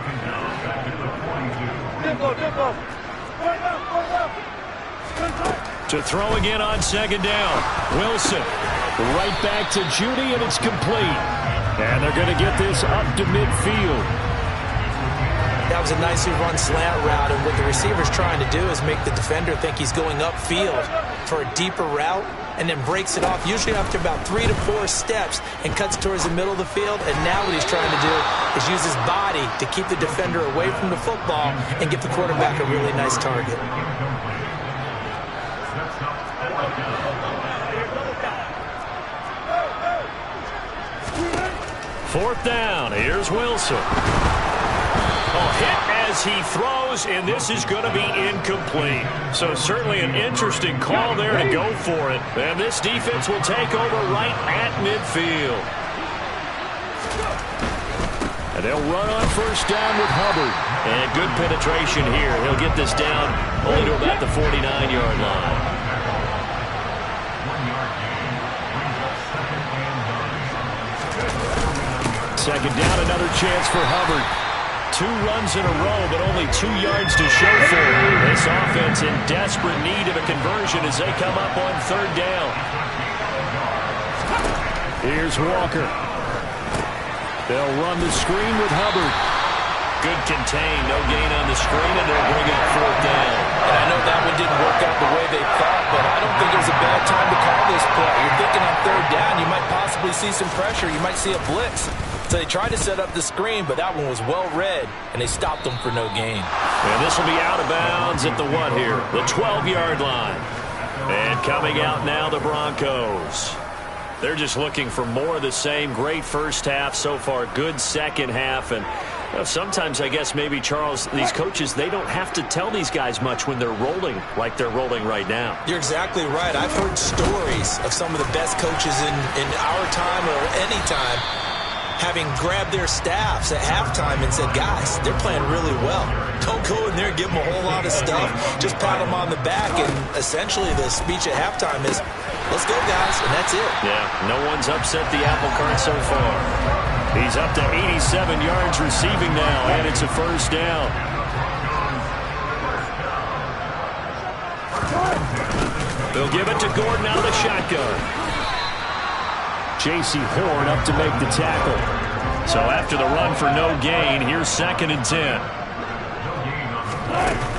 To throw again on 2nd down. Wilson right back to Judy, and it's complete. And they're going to get this up to midfield. That was a nicely run slant route, and what the receiver's trying to do is make the defender think he's going upfield for a deeper route, and then breaks it off, usually after about 3 to 4 steps, and cuts towards the middle of the field. And now what he's trying to do is use his body to keep the defender away from the football and give the quarterback a really nice target. Fourth down. Here's Wilson. Hit as he throws, and this is going to be incomplete. So certainly an interesting call there to go for it. And this defense will take over right at midfield. And they'll run on first down with Hubbard. And good penetration here. He'll get this down only to about the 49-yard line. Second down, another chance for Hubbard. 2 runs in a row, but only 2 yards to show for it. This offense in desperate need of a conversion as they come up on 3rd down. Here's Walker. They'll run the screen with Hubbard. Good contain, no gain on the screen, and they'll bring up 4th down. And I know that one didn't work out the way they thought, but I don't think it was a bad time to call this play. You're thinking on 3rd down, you might possibly see some pressure. You might see a blitz. So they tried to set up the screen, but that one was well read, and they stopped them for no gain. And this will be out of bounds at the what here? The 12-yard line. And coming out now, the Broncos. They're just looking for more of the same. Great first half so far. Good second half. And sometimes, I guess, maybe, Charles, these coaches, they don't have to tell these guys much when they're rolling like they're rolling right now. You're exactly right. I've heard stories of some of the best coaches in our time or any time having grabbed their staffs at halftime and said, guys, they're playing really well. Don't go in there and give them a whole lot of stuff. Just pat them on the back. And essentially the speech at halftime is, let's go, guys, and that's it. Yeah, no one's upset the apple cart so far. He's up to 87 yards receiving now, and it's a 1st down. They'll give it to Gordon out of the shotgun. J.C. Horn up to make the tackle. So after the run for no gain, here's 2nd and 10.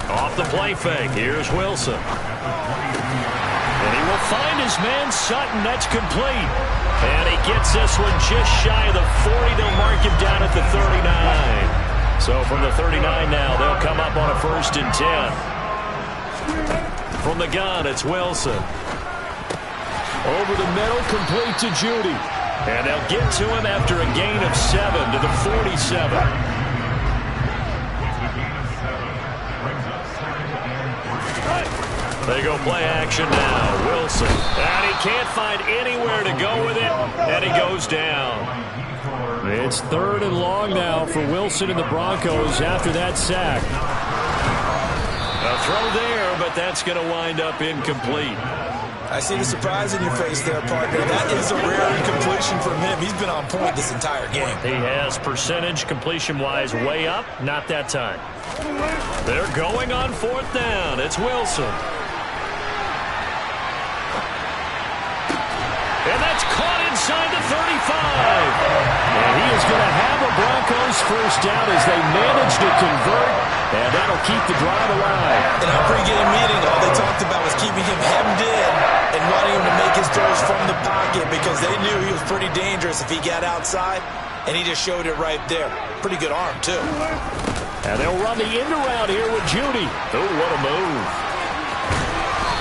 Off the play fake, here's Wilson. And he will find his man Sutton. That's complete. And he gets this one just shy of the 40. They'll mark him down at the 39. So from the 39 now, they'll come up on a 1st and 10. From the gun, it's Wilson. Over the middle, complete to Judy. And they'll get to him after a gain of 7 to the 47. They go play action now. Wilson. And he can't find anywhere to go with it. And he goes down. It's 3rd and long now for Wilson and the Broncos after that sack. A throw there, but that's going to wind up incomplete. I see the surprise in your face there, partner. That is a rare incompletion from him. He's been on point this entire game. He has percentage completion-wise way up. Not that time. They're going on 4th down. It's Wilson. And that's caught inside the 35. And he is going to have a Broncos 1st down as they manage to convert. And that'll keep the drive alive. In our pregame meeting, all they talked about was keeping him hemmed in and wanting him to make his throws from the pocket because they knew he was pretty dangerous if he got outside, and he just showed it right there. Pretty good arm, too. And they'll run the end around here with Judy. Oh, what a move.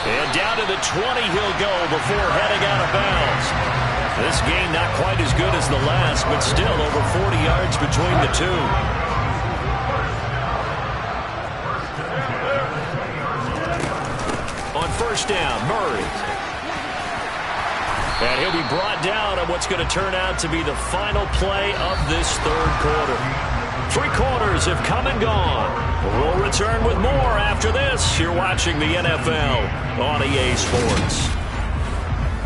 And down to the 20 he'll go before heading out of bounds. This game not quite as good as the last, but still over 40 yards between the two. On 1st down, Murray. And he'll be brought down on what's going to turn out to be the final play of this 3rd quarter. 3 quarters have come and gone. We'll return with more after this. You're watching the NFL on EA Sports.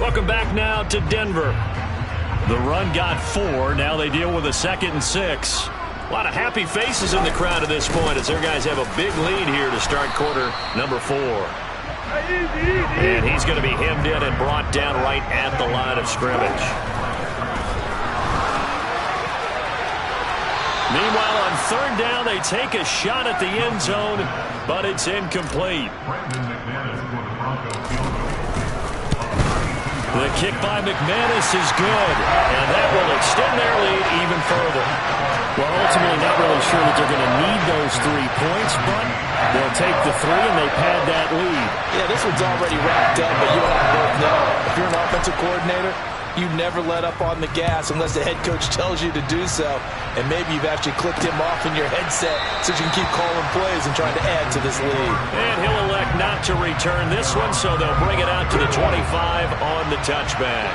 Welcome back now to Denver. The run got 4. Now they deal with a 2nd and 6. A lot of happy faces in the crowd at this point as their guys have a big lead here to start quarter number 4. And he's going to be hemmed in and brought down right at the line of scrimmage. Meanwhile, on 3rd down, they take a shot at the end zone, but it's incomplete. The kick by McManus is good, and that will extend their lead even further. Well, ultimately, not really sure that they're going to need those 3 points, but they'll take the 3 and they pad that lead. Yeah, this one's already wrapped up, but you and I both know if you're an offensive coordinator, you never let up on the gas unless the head coach tells you to do so. And maybe you've actually clicked him off in your headset so you can keep calling plays and trying to add to this lead. And he'll elect not to return this one, so they'll bring it out to the 25 on the touchback.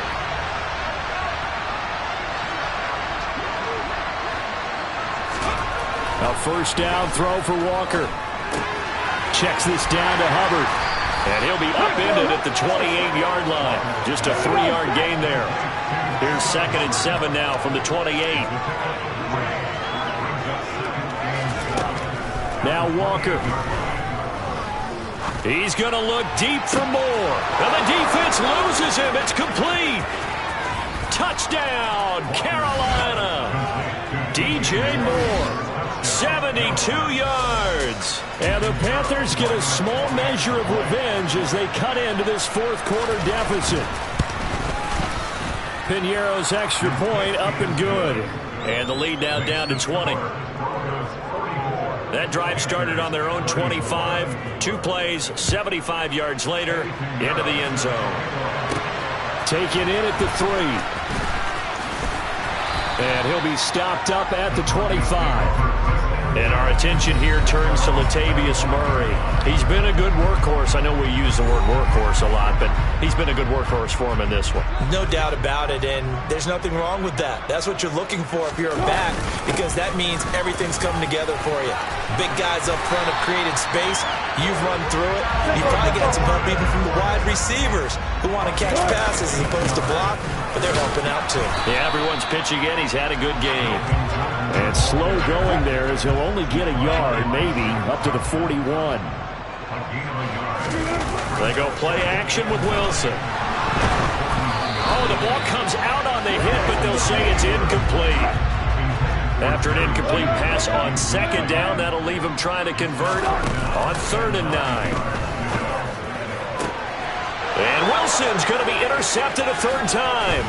A 1st down throw for Walker. Checks this down to Hubbard. And he'll be upended at the 28-yard line. Just a 3-yard gain there. Here's 2nd and 7 now from the 28. Now Walker. He's going to look deep for more. And the defense loses him. It's complete. Touchdown, Carolina. DJ Moore, 72 yards. And the Panthers get a small measure of revenge as they cut into this fourth quarter deficit. Piñeiro's extra point up and good. And the lead now down to 20. That drive started on their own 25. 2 plays, 75 yards later, into the end zone. Taken in at the 3. And he'll be stopped up at the 25. And our attention here turns to Latavius Murray. He's been a good workhorse. I know we use the word workhorse a lot, but he's been a good workhorse for him in this one. No doubt about it, and there's nothing wrong with that. That's what you're looking for if you're a back, because that means everything's coming together for you. Big guys up front have created space. You've run through it. You probably got some help even from the wide receivers who want to catch passes as opposed to block, but they're helping out too. Yeah, everyone's pitching in. He's had a good game. And slow going there as he'll only get a yard, maybe, up to the 41. They go play action with Wilson. Oh, the ball comes out on the hit, but they'll say it's incomplete. After an incomplete pass on second down, that'll leave him trying to convert on 3rd and 9. And Wilson's going to be intercepted a 3rd time.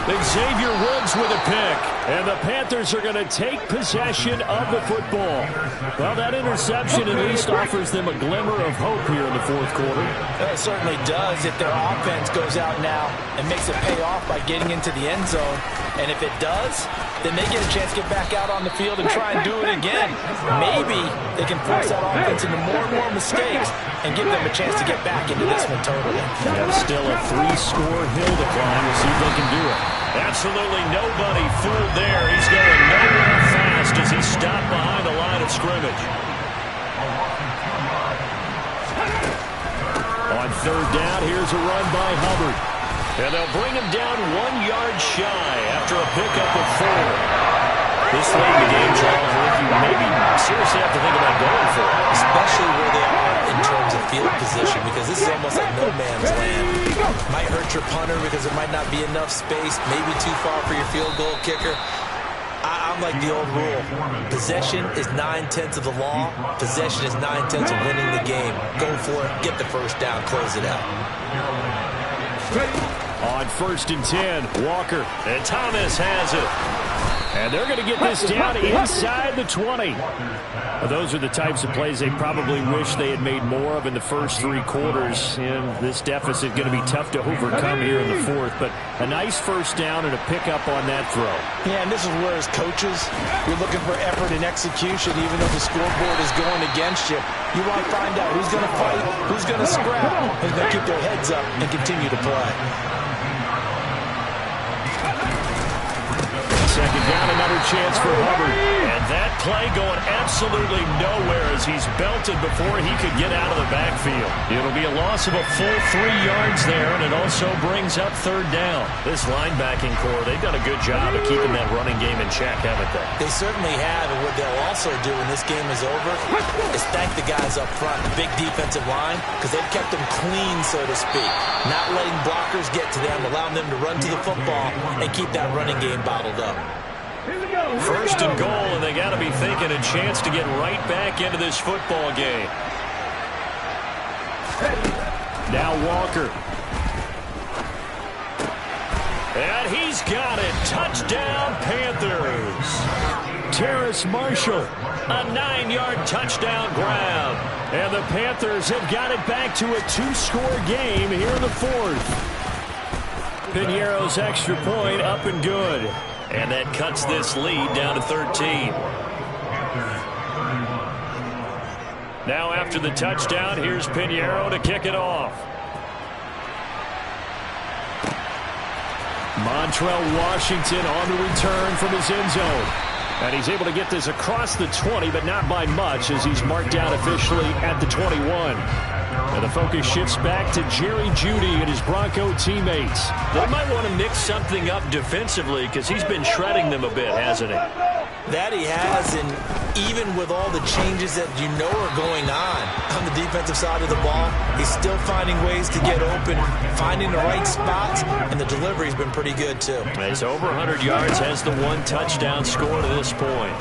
Xavier Woods with a pick. And the Panthers are going to take possession of the football. Well, that interception at least offers them a glimmer of hope here in the fourth quarter. It certainly does if their offense goes out now and makes it pay off by getting into the end zone. And if it does, then they get a chance to get back out on the field and try and do it again. Maybe they can force that offense into more and more mistakes and give them a chance to get back into this one totally. Yeah, still a 3-score hill to climb. We'll see if they can do it. Absolutely nobody fooled there. He's going nowhere fast as he stopped behind the line of scrimmage. On 3rd down, here's a run by Hubbard. And they'll bring him down 1 yard shy after a pickup of 4. This late in the game, Charles, you maybe seriously have to think about going for it. Especially where they are in terms of field position, because this is almost like no man's land. Might hurt your punter because there might not be enough space, maybe too far for your field goal kicker. I'm like the old rule. Possession is 9/10 of the law. Possession is 9/10 of winning the game. Go for it, get the first down, close it out. On 1st and 10, Walker. And Thomas has it. And they're going to get this down inside the 20. Those are the types of plays they probably wish they had made more of in the first 3 quarters. And this deficit going to be tough to overcome here in the fourth. But a nice first down and a pickup on that throw. Yeah, and this is where as coaches, you're looking for effort and execution, even though the scoreboard is going against you. You want to find out who's going to fight, who's going to scrap, who's going to keep their heads up and continue to play. Second down, another chance for Hubbard. And that play going absolutely nowhere as he's belted before he could get out of the backfield. It'll be a loss of a full 3 yards there, and it also brings up 3rd down. This linebacking core, they've done a good job of keeping that running game in check, haven't they? They certainly have, and what they'll also do when this game is over is thank the guys up front, the big defensive line, because they've kept them clean, so to speak. Not letting blockers get to them, allowing them to run to the football and keep that running game bottled up. 1st and goal, and they got to be thinking a chance to get right back into this football game. Now Walker. And he's got it. Touchdown, Panthers. Terrace Marshall. A 9-yard touchdown grab. And the Panthers have got it back to a 2-score game here in the fourth. Piñeiro's extra point up and good. And that cuts this lead down to 13. Now after the touchdown, here's Piñeiro to kick it off. Montrell Washington on the return from his end zone. And he's able to get this across the 20, but not by much as he's marked down officially at the 21. And the focus shifts back to Jerry Jeudy and his Bronco teammates. They might want to mix something up defensively because he's been shredding them a bit, hasn't he? That he has, and even with all the changes that you know are going on the defensive side of the ball, he's still finding ways to get open, finding the right spots, and the delivery's been pretty good too. It's over 100 yards, has the 1 touchdown score to this point.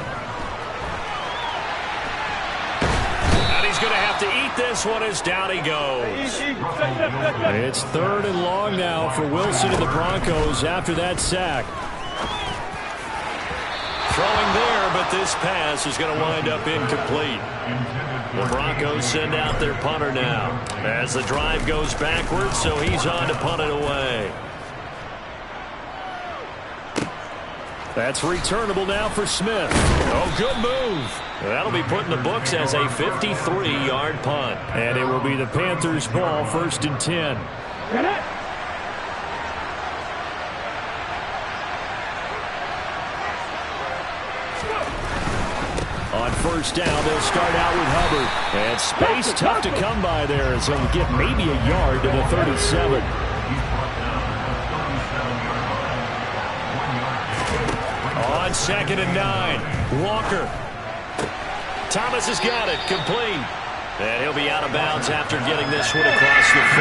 And he's going to have to eat this one as down he goes. It's 3rd and long now for Wilson and the Broncos after that sack. Throwing there, but this pass is going to wind up incomplete. The Broncos send out their punter now as the drive goes backwards, so he's on to punt it away. That's returnable now for Smith. Oh, good move. That'll be put in the books as a 53-yard punt. And it will be the Panthers' ball, 1st and 10. On 1st down, they'll start out with Hubbard. And space tough to come by there as he'll get maybe a yard to the 37. On 2nd and 9, Walker. Thomas has got it, complete. And he'll be out of bounds after getting this one across the 40.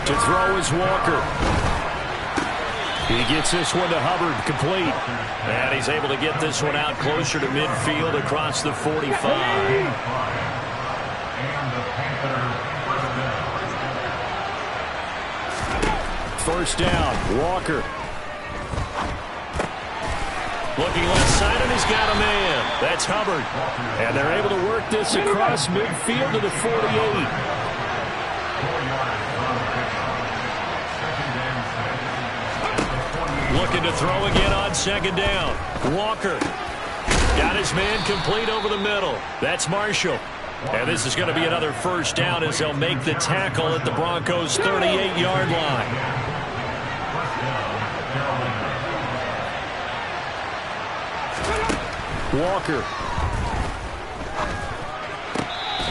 To throw is Walker. He gets this one to Hubbard, complete. And he's able to get this one out closer to midfield across the 45. First down, Walker. Looking left side, and he's got a man. That's Hubbard. And they're able to work this across midfield to the 48. Looking to throw again on 2nd down. Walker got his man complete over the middle. That's Marshall. And this is going to be another 1st down as they'll make the tackle at the Broncos' 38-yard line. Walker.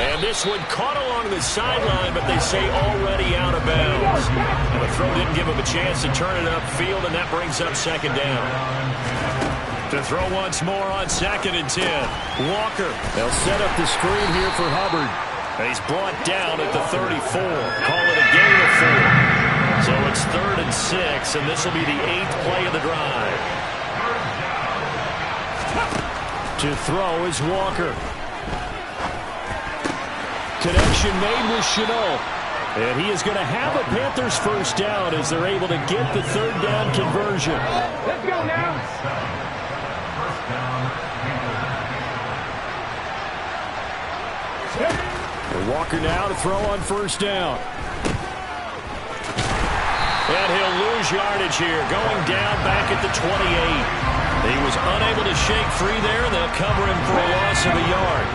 And this one caught along the sideline, but they say already out of bounds. And the throw didn't give him a chance to turn it upfield, and that brings up 2nd down. To throw once more on 2nd and 10. Walker. They'll set up the screen here for Hubbard. And he's brought down at the 34. Call it a gain of 4. So it's 3rd and 6, and this will be the 8th play of the drive. To throw is Walker. Connection made with Chenault. And he is going to have a Panthers 1st down as they're able to get the 3rd down conversion. Let's go now. Walker now to throw on 1st down. And he'll lose yardage here, going down back at the 28. He was unable to shake free there. They'll cover him for a loss of a yard.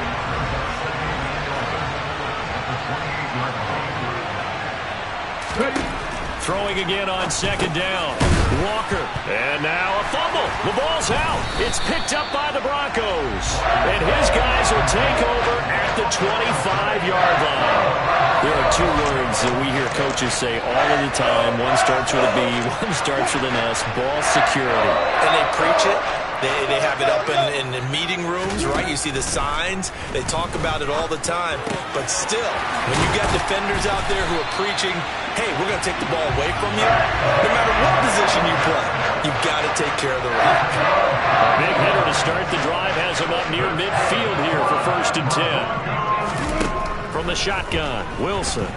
Throwing again on 2nd down. Walker. And now a fumble. The ball's out. It's picked up by the Broncos. And his guys will take over at the 25-yard line. There are 2 words that we hear coaches say all of the time. One starts with a B, one starts with an S. Ball security. And they preach it. They have it up in meeting rooms, right? You see the signs. They talk about it all the time. But still, when you got defenders out there who are preaching, hey, we're going to take the ball away from you, no matter what position you play, you've got to take care of the rock. A big hitter to start the drive has him up near midfield here for 1st and 10. From the shotgun, Wilson.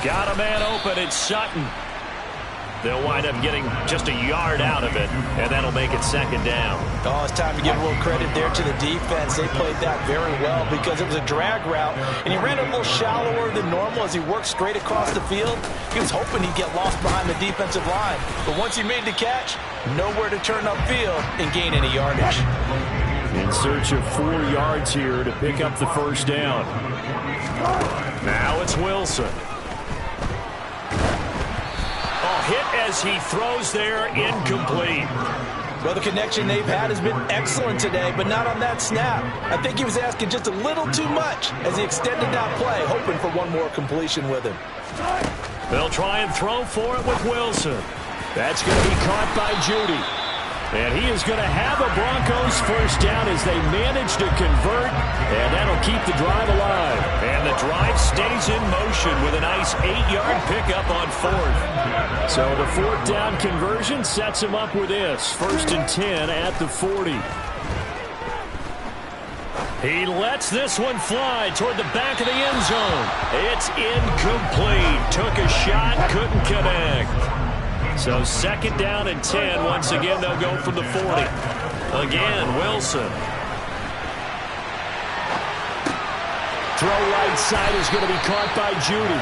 Got a man open. It's Sutton. They'll wind up getting just a yard out of it, and that'll make it 2nd down. Oh, it's time to give a little credit there to the defense. They played that very well because it was a drag route, and he ran a little shallower than normal as he worked straight across the field. He was hoping he'd get lost behind the defensive line, but once he made the catch, nowhere to turn upfield and gain any yardage. In search of 4 yards here to pick up the 1st down. Now it's Wilson. Hit as he throws there, incomplete. Well, the connection they've had has been excellent today, but not on that snap. I think he was asking just a little too much as he extended that play, hoping for one more completion with him. They'll try and throw for it with Wilson. That's going to be caught by Judy. And he is going to have a Broncos first down as they manage to convert, and that'll keep the drive alive. And the drive stays in motion with a nice 8-yard pickup on fourth. So the fourth down conversion sets him up with this. 1st and 10 at the 40. He lets this one fly toward the back of the end zone. It's incomplete. Took a shot, couldn't connect. So 2nd down and 10. Once again, they'll go from the 40. Again, Wilson. Throw right side is going to be caught by Judy.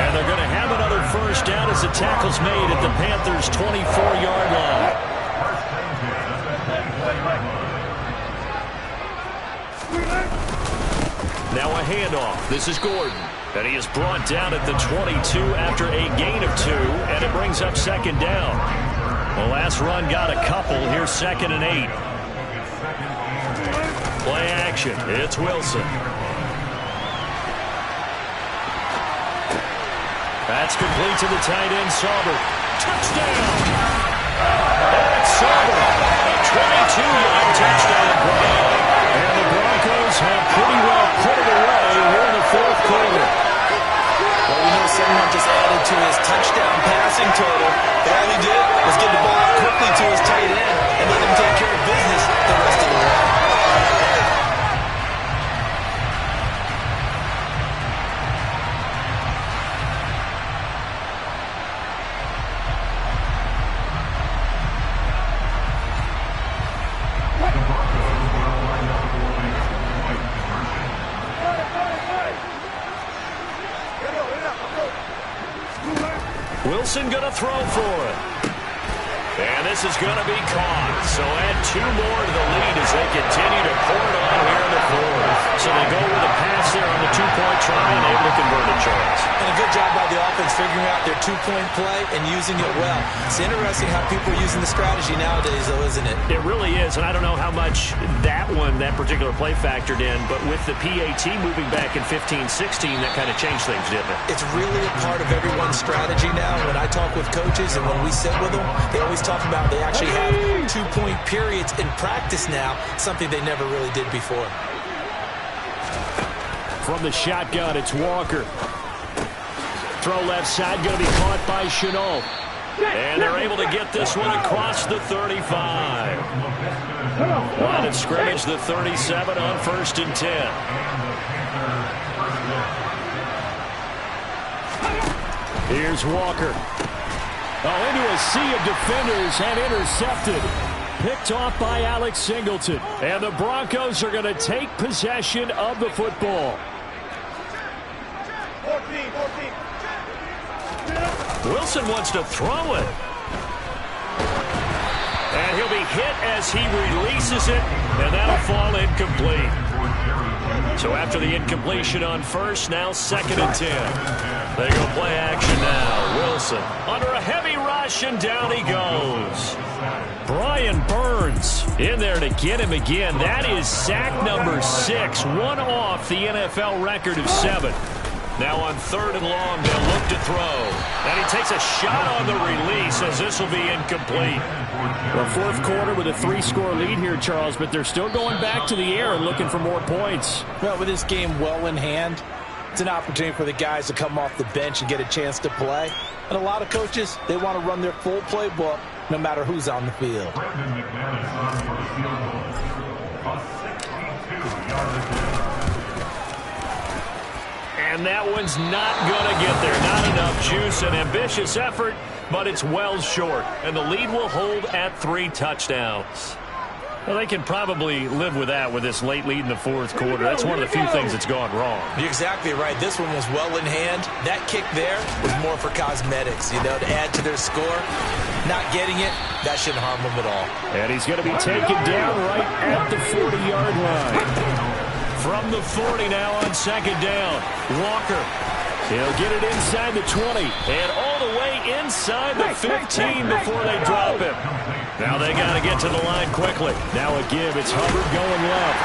And they're going to have another first down as the tackle's made at the Panthers' 24-yard line. Now a handoff. This is Gordon. And he is brought down at the 22 after a gain of 2, and it brings up 2nd down. The last run got a couple. Here's 2nd and 8. Play action. It's Wilson. That's complete to the tight end, Sauber. Touchdown! That's Sauber. A 22-yard touchdown play. And the Broncos have pretty well put it away here in the 4th quarter. Well, we know someone just added to his touchdown passing total, but all he did was get the ball out quickly to his tight end and let him take care of business the rest of the way. Wilson going to throw for it. And this is going to be caught. So add 2 more to the lead as they continue to pour it on here in the 4th. So they go with a pass there on the 2-point try and able to convert it, Charles. And a good job by the offense figuring out their 2-point play and using it well. It's interesting how people are using the strategy nowadays, though, isn't it? It really is, and I don't know how much that particular play factored in, but with the PAT moving back in 15-16, that kind of changed things, didn't it? It's really a part of everyone's strategy now. When I talk with coaches and when we sit with them, they always talk about they actually have 2-point periods in practice now, something they never really did before. From the shotgun, it's Walker. Throw left side, going to be caught by Chenault. And they're able to get this one across the 35. Line of scrimmage, the 37 on 1st and 10. Here's Walker. Oh, into a sea of defenders and intercepted. Picked off by Alex Singleton. And the Broncos are going to take possession of the football. 14. Wilson wants to throw it. And he'll be hit as he releases it, and that'll fall incomplete. So after the incompletion on 1st, now 2nd and 10. They go play action now. Wilson under a heavy rush, and down he goes. Brian Burns in there to get him again. That is sack number 6, one off the NFL record of 7. Now on 3rd and long, they'll look to throw. And he takes a shot on the release as this will be incomplete. Well, 4th quarter with a 3-score lead here, Charles, but they're still going back to the air and looking for more points. Well, with this game well in hand, it's an opportunity for the guys to come off the bench and get a chance to play. And a lot of coaches, they want to run their full playbook no matter who's on the field. And that one's not going to get there. Not enough juice. An ambitious effort, but it's well short. And the lead will hold at 3 touchdowns. Well, they can probably live with that with this late lead in the 4th quarter. That's one of the few things that's gone wrong. You're exactly right. This one was well in hand. That kick there was more for cosmetics, to add to their score. Not getting it, that shouldn't harm them at all. And he's going to be taken down right at the 40-yard line. From the 40 now on 2nd down. Walker. He'll get it inside the 20 and all the way inside the 15 before they drop him. Now they got to get to the line quickly. Now a give. It's Hubbard going left.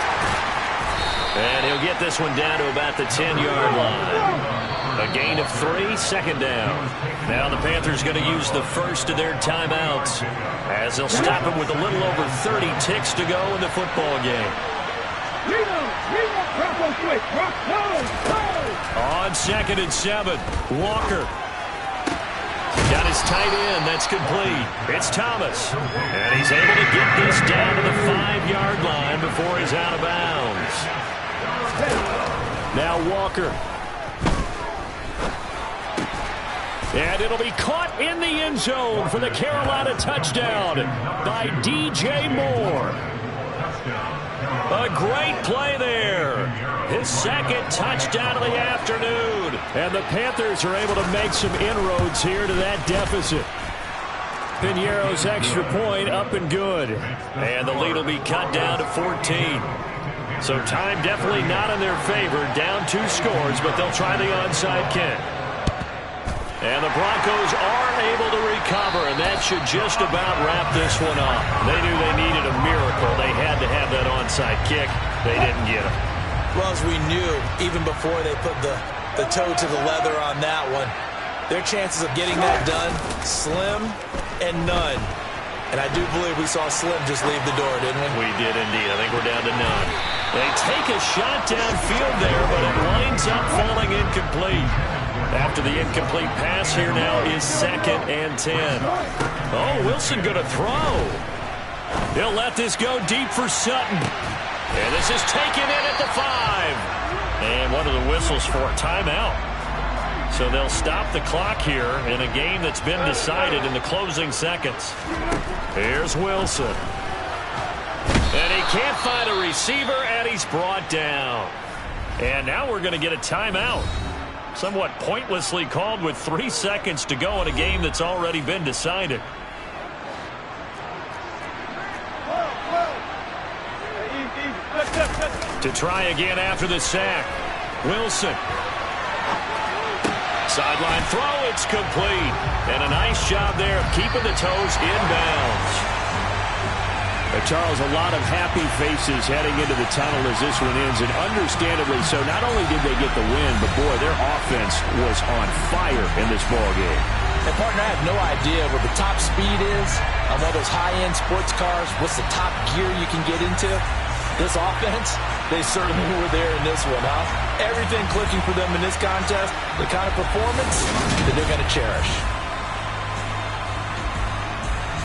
And he'll get this one down to about the 10-yard line. A gain of 3, second down. Now the Panthers going to use the first of their timeouts as they'll stop him with a little over 30 ticks to go in the football game. On 2nd and 7, Walker. Got his tight end. That's complete. It's Thomas. And he's able to get this down to the 5-yard line before he's out of bounds. Now Walker. And it'll be caught in the end zone for the Carolina touchdown by DJ Moore. A great play there. His second touchdown of the afternoon. And the Panthers are able to make some inroads here to that deficit. Piñeiro's extra point up and good. And the lead will be cut down to 14. So time definitely not in their favor. Down 2 scores, but they'll try the onside kick. And the Broncos are able to recover, and that should just about wrap this one up. They knew they needed a miracle. They had to have that onside kick. They didn't get it. Well, as we knew, even before they put the toe to the leather on that one, their chances of getting that done, slim and none. And I do believe we saw Slim just leave the door, didn't we? We did indeed. I think we're down to none. They take a shot downfield there, but it winds up falling incomplete. After the incomplete pass, here now is 2nd and 10. Oh, Wilson going to throw. He'll let this go deep for Sutton. And this is taken in at the 5. And what are the whistles for? Timeout. So they'll stop the clock here in a game that's been decided in the closing seconds. Here's Wilson. And he can't find a receiver, and he's brought down. And now we're going to get a timeout. Somewhat pointlessly called with 3 seconds to go in a game that's already been decided. To try again after the sack. Wilson. Sideline throw, it's complete. And a nice job there of keeping the toes inbounds. Charles, a lot of happy faces heading into the tunnel as this one ends, and understandably so. Not only did they get the win, but boy, their offense was on fire in this ball game. And partner, I have no idea what the top speed is on one of those high-end sports cars. What's the top gear you can get into? This offense, they certainly were there in this one, huh? Everything clicking for them in this contest, the kind of performance that they're going to cherish.